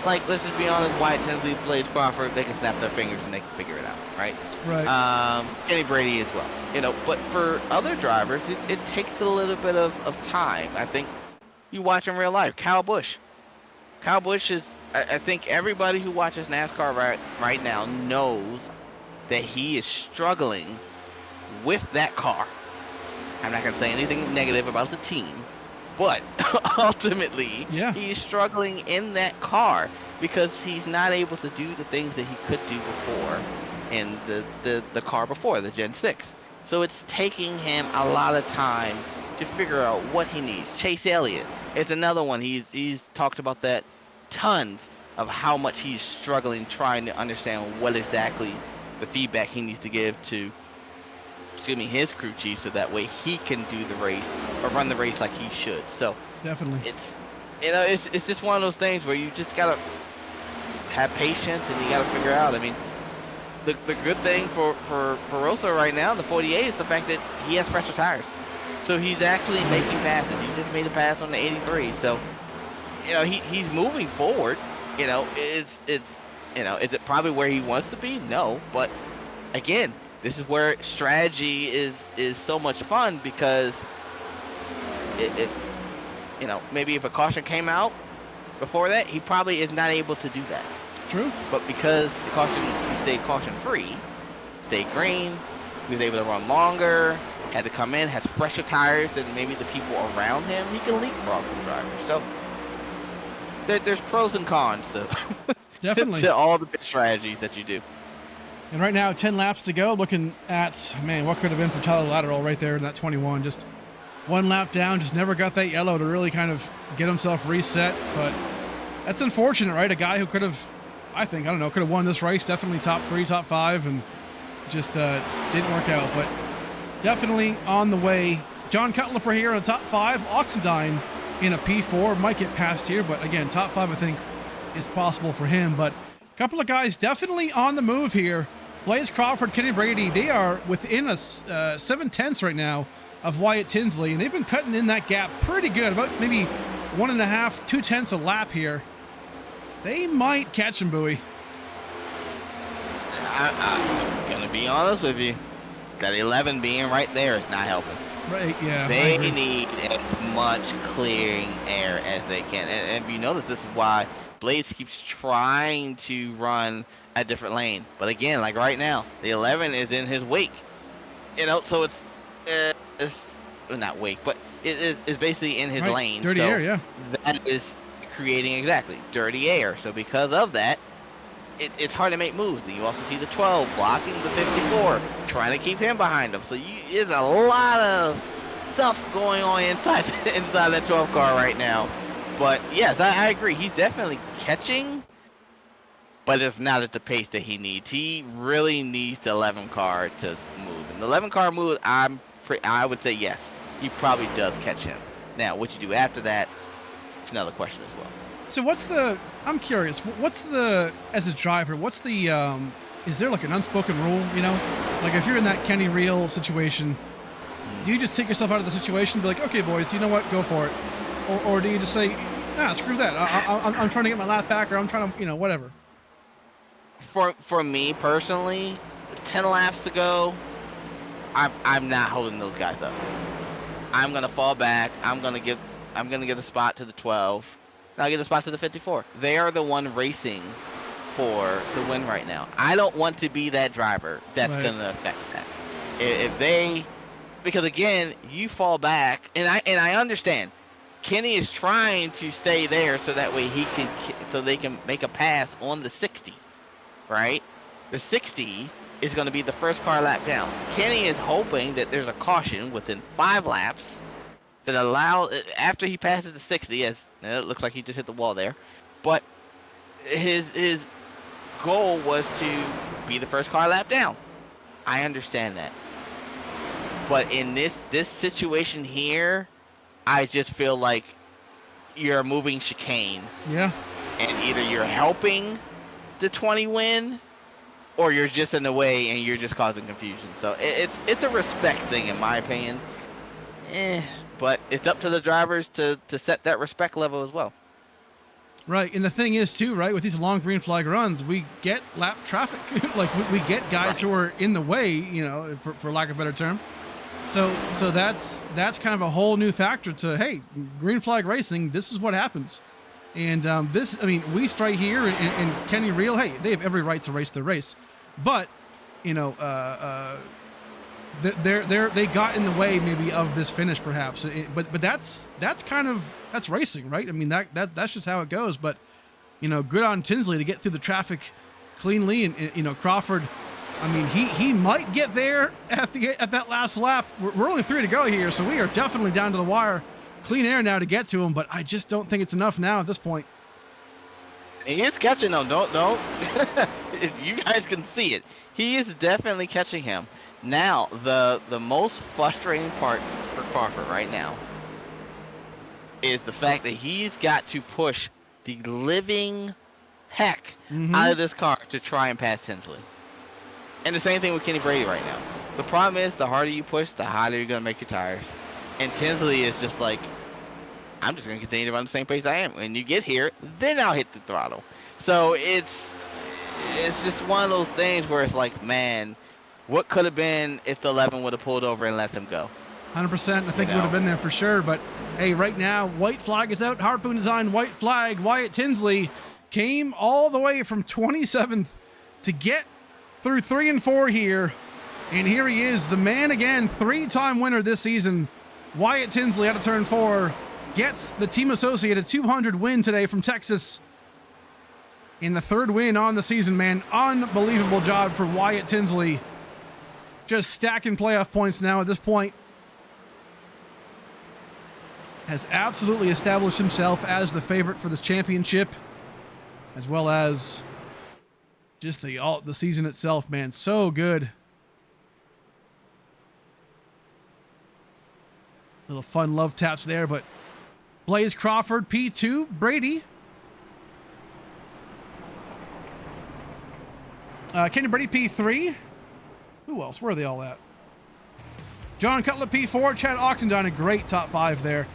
like let's just be honest, Wyatt Tinsley, Blaze Crawford, they can snap their fingers and they can figure it out, right? Right. Kenny Brady as well. But for other drivers, it takes a little bit of time. I think you watch in real life, Kyle Busch. Kyle Busch is, I think everybody who watches NASCAR right now knows that he is struggling with that car. I'm not going to say anything negative about the team, but ultimately, Yeah. he's struggling in that car because he's not able to do the things that he could do before in the car before, the Gen 6. So it's taking him a lot of time to figure out what he needs. Chase Elliott is another one. He's talked about that tons of how much he's struggling trying to understand what exactly the feedback he needs to give to his crew chief, so that way he can do the race or run the race like he should. So Definitely. it's just one of those things where you just gotta have patience and you gotta figure out. I mean, the good thing for Rosa right now, the 48, is the fact that he has fresher tires. So he's actually making passes. He just made a pass on the 83. So, he's moving forward. Is it probably where he wants to be? No. But again, this is where strategy is so much fun, because maybe if a caution came out before that, he probably is not able to do that. True. But because he stayed caution free, stayed green, he was able to run longer, had to come in, has fresher tires than maybe the people around him. He can leapfrog some drivers. So there's pros and cons to Definitely. to all the big strategies that you do. And right now, 10 laps to go. Looking at, man, what could have been for Tyler Lateral right there in that 21. Just one lap down, just never got that yellow to really kind of get himself reset. But that's unfortunate, right? A guy who could have, could have won this race. Definitely top 3, top 5, and just didn't work out. But definitely on the way. John Cutler here in the top 5. Oxendine in a P4. Might get past here, but again, top 5, I think, is possible for him. But a couple of guys definitely on the move here. Blaze Crawford, Kenny Brady, they are within a 7/10 right now of Wyatt Tinsley, and they've been cutting in that gap pretty good, about maybe 1.5, 2/10 a lap here. They might catch him, Bowie. I'm gonna be honest with you. That 11 being right there is not helping. Right, yeah. They need as much clearing air as they can. And if you notice, this is why Blaze keeps trying to run a different lane. But again, like right now, the 11 is in his wake. So it's not wake, but it's basically in his lane. Dirty air, yeah. That is creating exactly dirty air. So because of that, it's hard to make moves. You also see the 12 blocking the 54, trying to keep him behind him. So there's a lot of stuff going on inside that 12 car right now. But yes, I agree. He's definitely catching, but it's not at the pace that he needs. He really needs the 11 car to move. And the 11 car move, I would say yes, he probably does catch him. Now, what you do after that, it's another question as well. So I'm curious, as a driver, is there like an unspoken rule, Like if you're in that Kenny Reel situation, do you just take yourself out of the situation and be like, okay, boys, you know what, go for it? Or do you just say, nah, screw that, I'm trying to get my lap back, or I'm trying to, whatever? For me personally, 10 laps to go, I'm not holding those guys up. I'm gonna fall back. I'm gonna give the spot to the 12. And I'll give the spot to the 54. They are the one racing for the win right now. I don't want to be that driver that's gonna affect that. Because again, you fall back, and I understand. Kenny is trying to stay there so that way they can make a pass on the 60, right? The 60 is going to be the first car lap down. Kenny is hoping that there's a caution within 5 laps that after he passes the 60, as it looks like he just hit the wall there, but his goal was to be the first car lap down. I understand that. But in this situation here, I just feel like you're a moving chicane, Yeah. and either you're helping the 20 win, or you're just in the way and you're just causing confusion. So it's a respect thing, in my opinion. But it's up to the drivers to set that respect level as well. Right, and the thing is too, right, with these long green flag runs, we get lap traffic. Like we get guys who are in the way, you know, for lack of a better term. So that's kind of a whole new factor to, hey, green flag racing, this is what happens. And this, I mean, Weist right here and Kenny Reel, hey, they have every right to race their race. But, you know, they got in the way maybe of this finish perhaps. But that's racing, right? I mean, that's just how it goes. But, you know, good on Tinsley to get through the traffic cleanly. And you know, Crawford, I mean, he might get there at that last lap. We're only 3 to go here, so we are definitely down to the wire. Clean air now to get to him, but I just don't think it's enough now at this point. He is catching them. Don't. You guys can see it. He is definitely catching him. Now, the most frustrating part for Crawford right now is the fact that he's got to push the living heck out of this car to try and pass Tinsley. And the same thing with Kenny Brady right now. The problem is, the harder you push, the hotter you're going to make your tires. And Tinsley is just like, I'm just going to continue to run the same pace I am. When you get here, then I'll hit the throttle. So it's just one of those things where it's like, man, what could have been if the 11 would have pulled over and let them go? 100%. I think it would have been there for sure. But, hey, right now, white flag is out. Harpoon Design, white flag. Wyatt Tinsley came all the way from 27th to get through 3 and 4 here. And here he is, the man again, 3-time winner this season. Wyatt Tinsley out of turn 4 gets the Team Associated 200 win today from Texas. In the 3rd win on the season, man. Unbelievable job for Wyatt Tinsley. Just stacking playoff points now at this point. Has absolutely established himself as the favorite for this championship, as well as just the season itself, man. So good. Little fun love taps there, but Blaze Crawford, P2, Brady. Kenny Brady, P3. Who else? Where are they all at? John Cutler, P4. Chad Oxendine, a great top 5 there.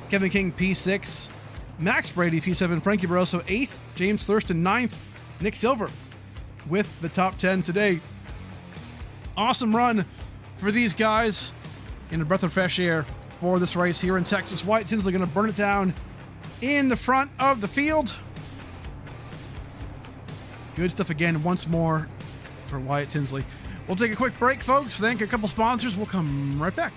Kevin King, P6. Max Brady, P7. Frankie Barroso, 8th. James Thurston, 9th. Nick Silver with the top 10 today. Awesome run for these guys in a breath of fresh air for this race here in Texas. Wyatt Tinsley going to burn it down in the front of the field. Good stuff again once more for Wyatt Tinsley. We'll take a quick break, folks. Thank a couple sponsors. We'll come right back.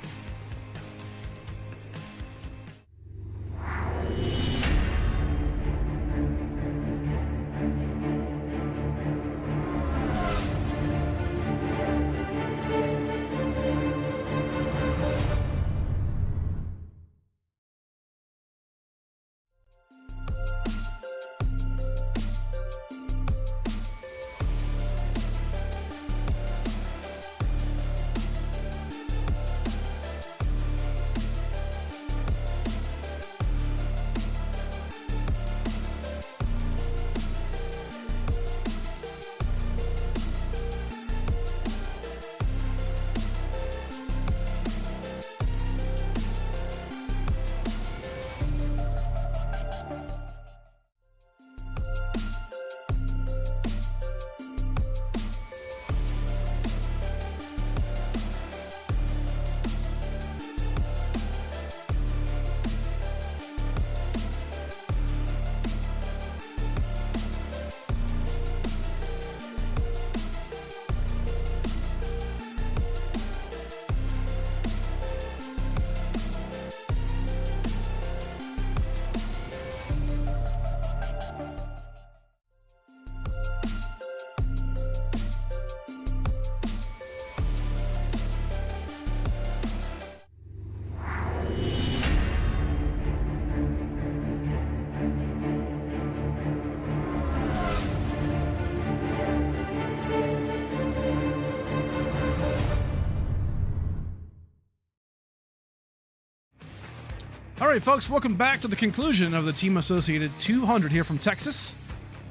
All right, folks, welcome back to the conclusion of the Team Associated 200 here from Texas.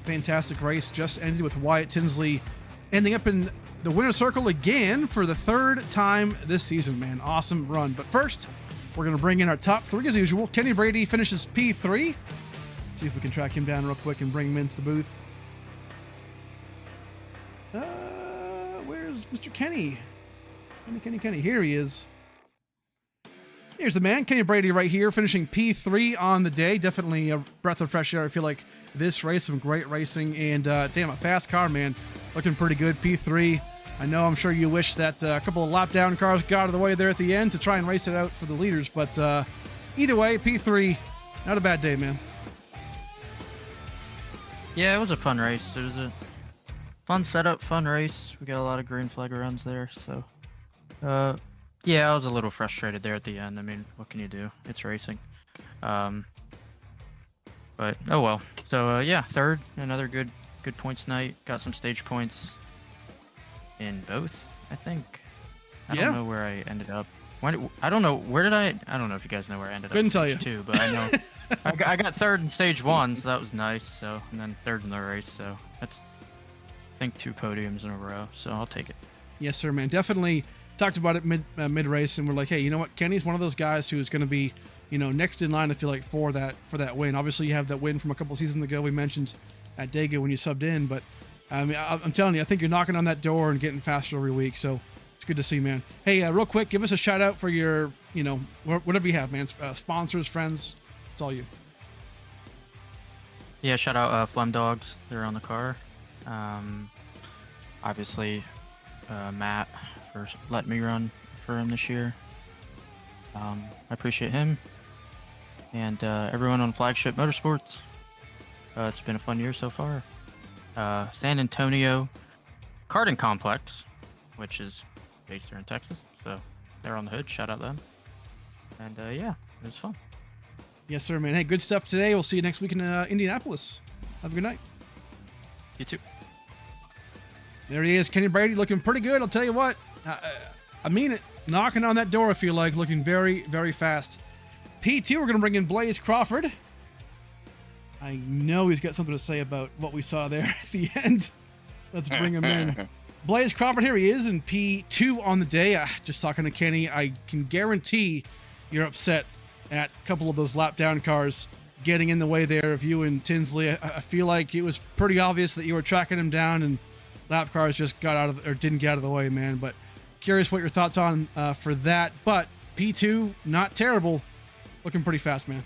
Fantastic race just ended with Wyatt Tinsley ending up in the winner's circle again for the third time this season, man. Awesome run. But first, we're going to bring in our top three as usual. Kenny Brady finishes P3. See if we can track him down real quick and bring him into the booth. Where's Mr. Kenny? Kenny. Here he is. Here's the man, Kenny Brady right here, finishing P3 on the day. Definitely a breath of fresh air. I feel like this race, some great racing, and damn, a fast car, man. Looking pretty good, P3. I'm sure you wish that a couple of lap down cars got out of the way there at the end to try and race it out for the leaders, but either way, P3, not a bad day, man. Yeah, it was a fun race. It was a fun setup, fun race. We got a lot of green flag runs there, so yeah, I was a little frustrated there at the end. I mean, what can you do? It's racing. But oh well. So yeah, third, another good points night. Got some stage points in both, I think. I don't know where I ended up. I don't know where did I don't know if you guys know where I ended up. Couldn't tell you. Too, but I know I got third in stage 1, so that was nice. So and then third in the race. So that's I think 2 podiums in a row. So I'll take it. Yes, sir, man. Definitely talked about it mid race, and we're like, hey, you know what? Kenny's one of those guys who's going to be, next in line. I feel like for that win. Obviously, you have that win from a couple seasons ago. We mentioned at Dega when you subbed in, but I mean, I'm telling you, I think you're knocking on that door and getting faster every week. So it's good to see, man. Hey, real quick, give us a shout out for your, whatever you have, man. Sponsors, friends, it's all you. Yeah, shout out Flem Dogs. They're on the car. Obviously, Matt for letting me run for him this year. I appreciate him. And everyone on Flagship Motorsports. It's been a fun year so far. San Antonio Karting Complex, which is based here in Texas. So they're on the hood. Shout out them. And yeah, it was fun. Yes, sir, man. Hey, good stuff today. We'll see you next week in Indianapolis. Have a good night. You too. There he is, Kenny Brady, looking pretty good. I'll tell you what. I mean it. Knocking on that door, I feel like, looking very, very fast. P2, we're going to bring in Blaze Crawford. I know he's got something to say about what we saw there at the end. Let's bring him in. Blaze Crawford, here he is in P2 on the day. Just talking to Kenny, I can guarantee you're upset at a couple of those lap down cars getting in the way there of you and Tinsley. I feel like it was pretty obvious that you were tracking him down and lap cars just got out of, or didn't get out of the way, man. But curious what your thoughts on for that. But P2, not terrible. Looking pretty fast, man.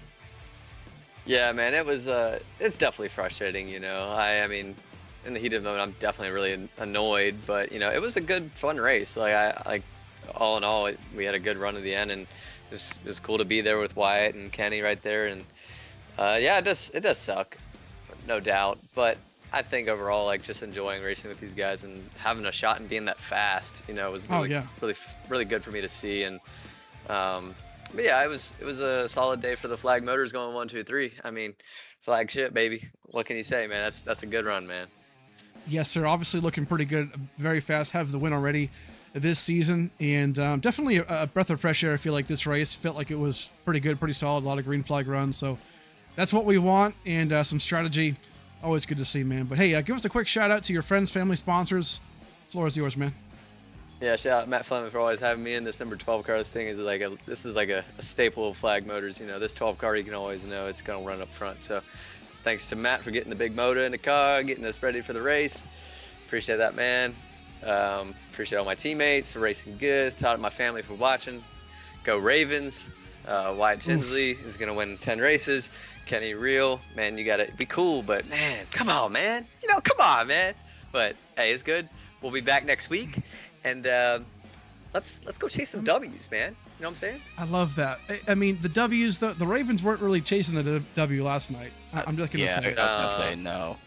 Yeah, man, it was it's definitely frustrating, I mean, in the heat of the moment, I'm definitely really annoyed, but it was a good, fun race. Like all in all, we had a good run to the end, and it was cool to be there with Wyatt and Kenny right there. And yeah, it does suck, no doubt. But I think overall, like, just enjoying racing with these guys and having a shot and being that fast, was really good for me to see. And but yeah, it was a solid day for the Flag Motors going 1, 2, 3. I mean, flagship, baby. What can you say, man? That's a good run, man. Yes, sir. Obviously looking pretty good, very fast. Have the win already this season, and definitely a breath of fresh air. I feel like this race felt like it was pretty good, pretty solid. A lot of green flag runs, so that's what we want, and some strategy. Always good to see, man. But hey, give us a quick shout out to your friends, family, sponsors. Floor is yours, man. Yeah, shout out Matt Fleming for always having me in. This number 12 car. This thing is like a staple of Flag Motors. This 12 car, you can always know it's gonna run up front. So thanks to Matt for getting the big motor in the car, getting us ready for the race. Appreciate that, man. Appreciate all my teammates for racing good. Shout out my family for watching. Go Ravens. Wyatt Tinsley is gonna win 10 races. Kenny Real, man, you gotta be cool, but man, come on, man. Come on, man. But hey, it's good. We'll be back next week, and let's go chase some W's, man. You know what I'm saying? I love that. I mean, the W's, the Ravens weren't really chasing the W last night. I'm just gonna say. I was gonna say no.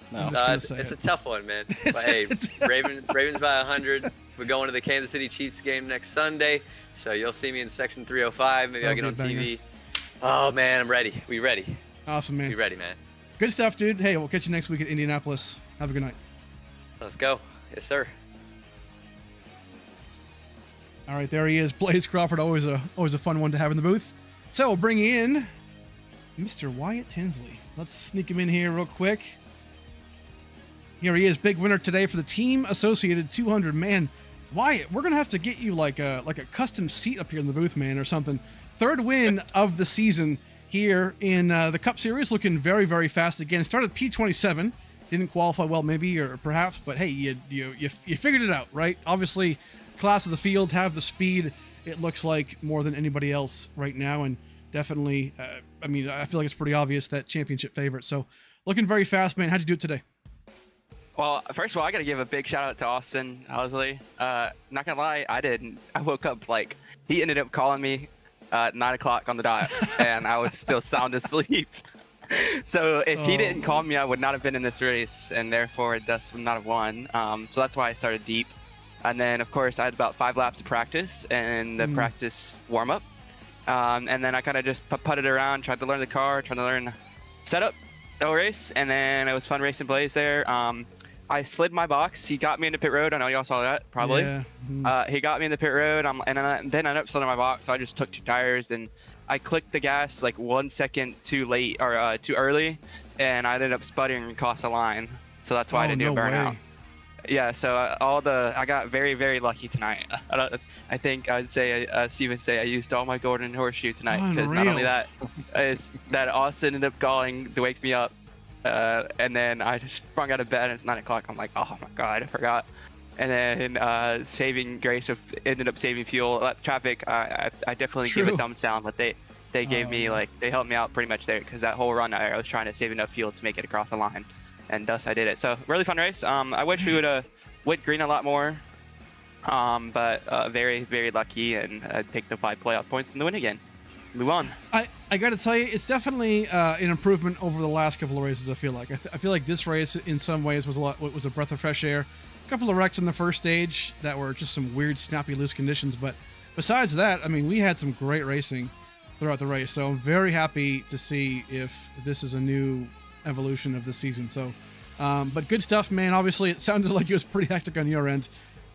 It's a tough one, man. But hey, Ravens by 100. We're going to the Kansas City Chiefs game next Sunday, so you'll see me in section 305. Maybe I'll get on TV. Oh man, I'm ready. We ready? Awesome, man. We ready, man. Good stuff, dude. Hey, we'll catch you next week at Indianapolis. Have a good night. Let's go. Yes, sir. All right, there he is, Blaze Crawford. Always a fun one to have in the booth. So we'll bring in Mr. Wyatt Tinsley. Let's sneak him in here real quick. Here he is, big winner today for the Team Associated 200. Man, Wyatt, we're gonna have to get you like a custom seat up here in the booth, man, or something. Third win of the season here in the Cup Series, looking very, very fast again. Started P27, didn't qualify well, maybe or perhaps, but hey, you figured it out, right? Obviously, class of the field, have the speed. It looks like more than anybody else right now, and definitely, I mean, I feel like it's pretty obvious that championship favorite. So, looking very fast, man. How'd you do it today? Well, first of all, I got to give a big shout out to Austin Housley. Not gonna lie, I didn't. I woke up like he ended up calling me at 9 o'clock on the dot, and I was still sound asleep. So if he didn't call me, I would not have been in this race, and therefore thus would not have won. So that's why I started deep. And then, of course, I had about 5 laps of practice and the practice warm up. And then I kind of just putted around, tried to learn the car, tried to learn setup, no race, and then it was fun racing Blaze there. I slid my box. He got me into pit road. I know y'all saw that, probably. Yeah. He got me in the pit road, and then I ended up sliding my box, so I just took 2 tires, and I clicked the gas like 1 second too late, or too early, and I ended up sputtering and cost a line. So that's why I didn't do a burnout. Yeah, so I got very, very lucky tonight. I think I'd say, Steven say I used all my golden horseshoe tonight, because not only that, is that Austin ended up calling to wake me up. And then I just sprung out of bed and it's 9 o'clock. I'm like, oh my God, I forgot. And then saving grace ended up saving fuel. Traffic, I definitely give a thumbs down, but they gave me they helped me out pretty much there, because that whole run I was trying to save enough fuel to make it across the line, and thus I did it. So really fun race. I wish we would have went green a lot more, but very, very lucky, and take the 5 playoff points and the win again. Move on. I got to tell you, it's definitely an improvement over the last couple of races. I feel like I feel like this race in some ways was a breath of fresh air. A couple of wrecks in the first stage that were just some weird, snappy, loose conditions. But besides that, I mean, we had some great racing throughout the race. So I'm very happy to see if this is a new evolution of the season. So, but good stuff, man. Obviously, it sounded like it was pretty hectic on your end.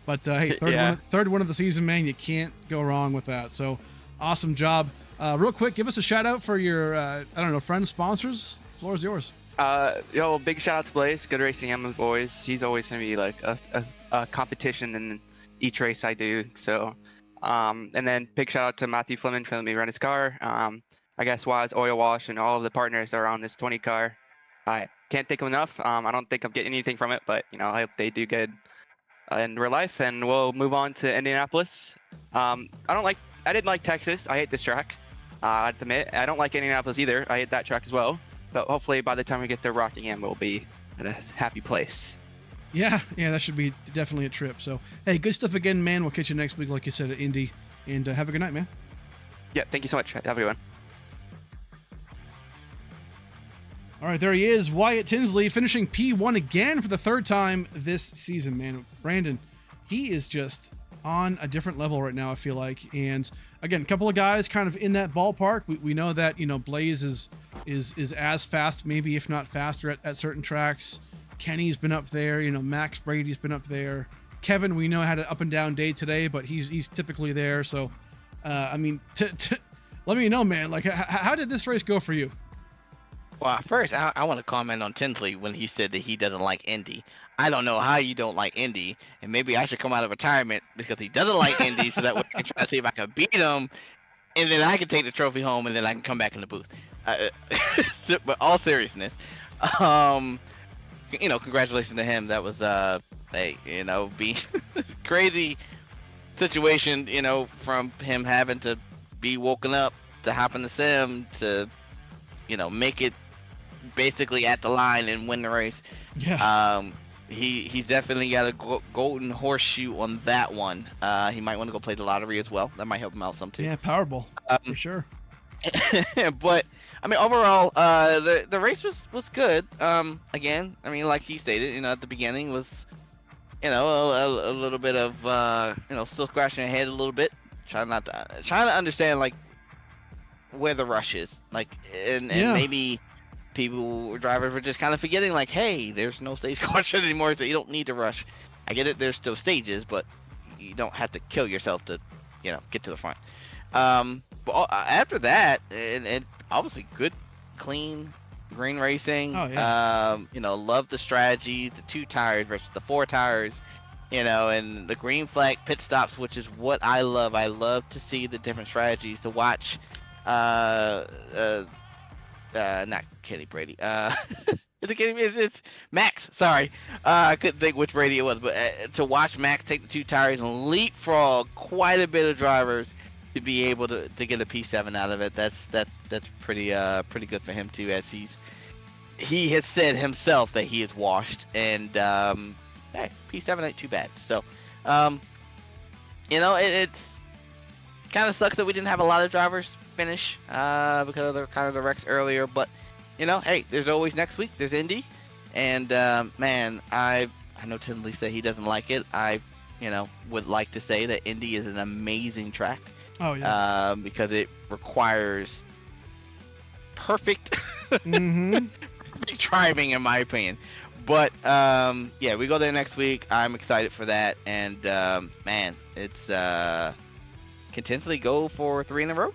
But hey, third one of the season, man. You can't go wrong with that. So awesome job. Real quick, give us a shout out for your, I don't know, friends, sponsors. The floor is yours. Big shout out to Blaze. Good racing him with boys. He's always going to be like a competition in each race I do. So, and then big shout out to Matthew Fleming for letting me run his car. I guess Waz Oil Wash and all of the partners that are on this 20 car. I can't thank them enough. I don't think I'm getting anything from it, but I hope they do good in real life. And we'll move on to Indianapolis. I didn't like Texas. I hate this track. I admit, I don't like Indianapolis either. I hate that track as well. But hopefully by the time we get to Rockingham, we'll be at a happy place. Yeah, that should be definitely a trip. So, hey, good stuff again, man. We'll catch you next week, like you said, at Indy. And have a good night, man. Yeah, thank you so much. Have a good one. All right, there he is, Wyatt Tinsley, finishing P1 again for the 3rd time this season, man. Brandon, he is just on a different level right now, I feel like. And again, a couple of guys kind of in that ballpark. We know that, Blaze is as fast, maybe if not faster at certain tracks. Kenny's been up there, Max Brady's been up there. Kevin, we know, had an up and down day today, but he's typically there. So, I mean, let me know, man, like, how did this race go for you? Well, first, I want to comment on Tinsley when he said that he doesn't like Indy. I don't know how you don't like Indy, and maybe I should come out of retirement because he doesn't like Indy, so that way I can try to see if I can beat him, and then I can take the trophy home, and then I can come back in the booth. But all seriousness, congratulations to him. That was being crazy situation, from him having to be woken up to hop in the sim to, make it basically at the line and win the race. Yeah. He's definitely got a golden horseshoe on that one. He might want to go play the lottery as well. That might help him out some too. Yeah, Powerball for sure. But I mean, overall, the race was good. Again, I mean, like he stated, at the beginning was, a little bit of, still scratching your head a little bit, trying to understand like where the rush is, like, and maybe drivers were just kind of forgetting, like, hey, there's no stage caution anymore, so you don't need to rush. I get it, there's still stages, but you don't have to kill yourself to, get to the front. But after that, and obviously good clean green racing. Oh, yeah. Love the strategy, the 2 tires versus the 4 tires. And the green flag pit stops, which is what I love. I love to see the different strategies, to watch not Kenny Brady. It's Max. Sorry, I couldn't think which Brady it was, but to watch Max take the 2 tires and leapfrog quite a bit of drivers to be able to get a P7 out of it. That's pretty good for him too, as he has said himself that he is washed, and hey, P7 ain't too bad. So, it's kind of sucks that we didn't have a lot of drivers finish because of the wrecks earlier. But hey, there's always next week. There's Indy, and man, I know Tinley said he doesn't like it. I would like to say that Indy is an amazing track. Oh yeah. Because it requires perfect, Mm-hmm. perfect driving, in my opinion. But yeah, we go there next week. I'm excited for that, and man, it's potentially go for 3 in a row,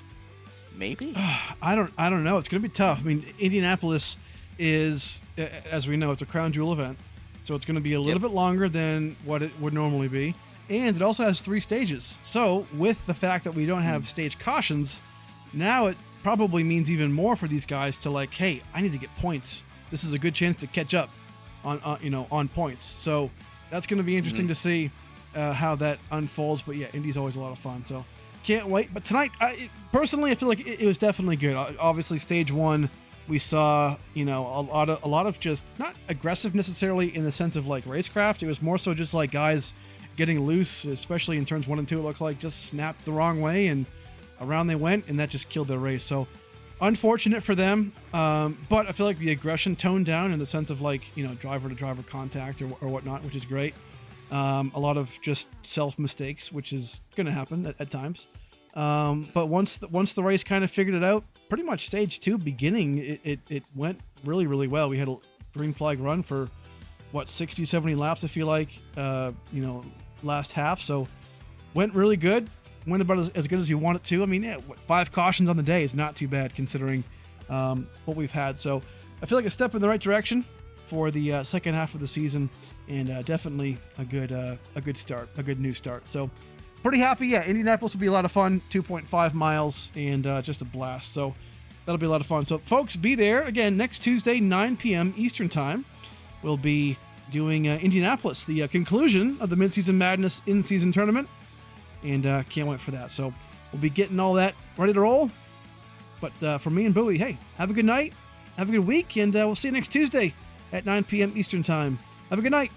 maybe. I don't know. It's gonna be tough. I mean, Indianapolis is, as we know, it's a crown jewel event, so it's gonna be a little bit longer than what it would normally be, and it also has 3 stages. So with the fact that we don't have stage cautions, now it probably means even more for these guys to like, hey, I need to get points. This is a good chance to catch up on points. So that's going to be interesting to see how that unfolds. But yeah, Indy's always a lot of fun. So can't wait. But tonight, personally, I feel like it was definitely good. Obviously, stage 1, we saw a lot of just not aggressive necessarily in the sense of like racecraft. It was more so just like guys getting loose, especially in turns 1 and 2. It looked like just snapped the wrong way and around they went, and that just killed their race. So unfortunate for them, but I feel like the aggression toned down in the sense of like driver to driver contact or whatnot, which is great. A lot of just self mistakes, which is going to happen at times. But once the race kind of figured it out, pretty much stage 2 beginning, it went really, really well. We had a green flag run for 60-70 laps, I feel like, last half. So went really good. Went about as good as you want it to. I mean, 5 cautions on the day is not too bad considering what we've had. So I feel like a step in the right direction for the second half of the season, and definitely a good start, a good new start. So pretty happy. Yeah, Indianapolis will be a lot of fun. 2.5 miles and just a blast. So that'll be a lot of fun. So folks, be there again next Tuesday, 9 p.m. Eastern time. We'll be doing Indianapolis, the conclusion of the Midseason Madness in-season tournament. And can't wait for that. So we'll be getting all that ready to roll. But for me and Bowie, hey, have a good night. Have a good week. And we'll see you next Tuesday at 9 p.m. Eastern time. Have a good night.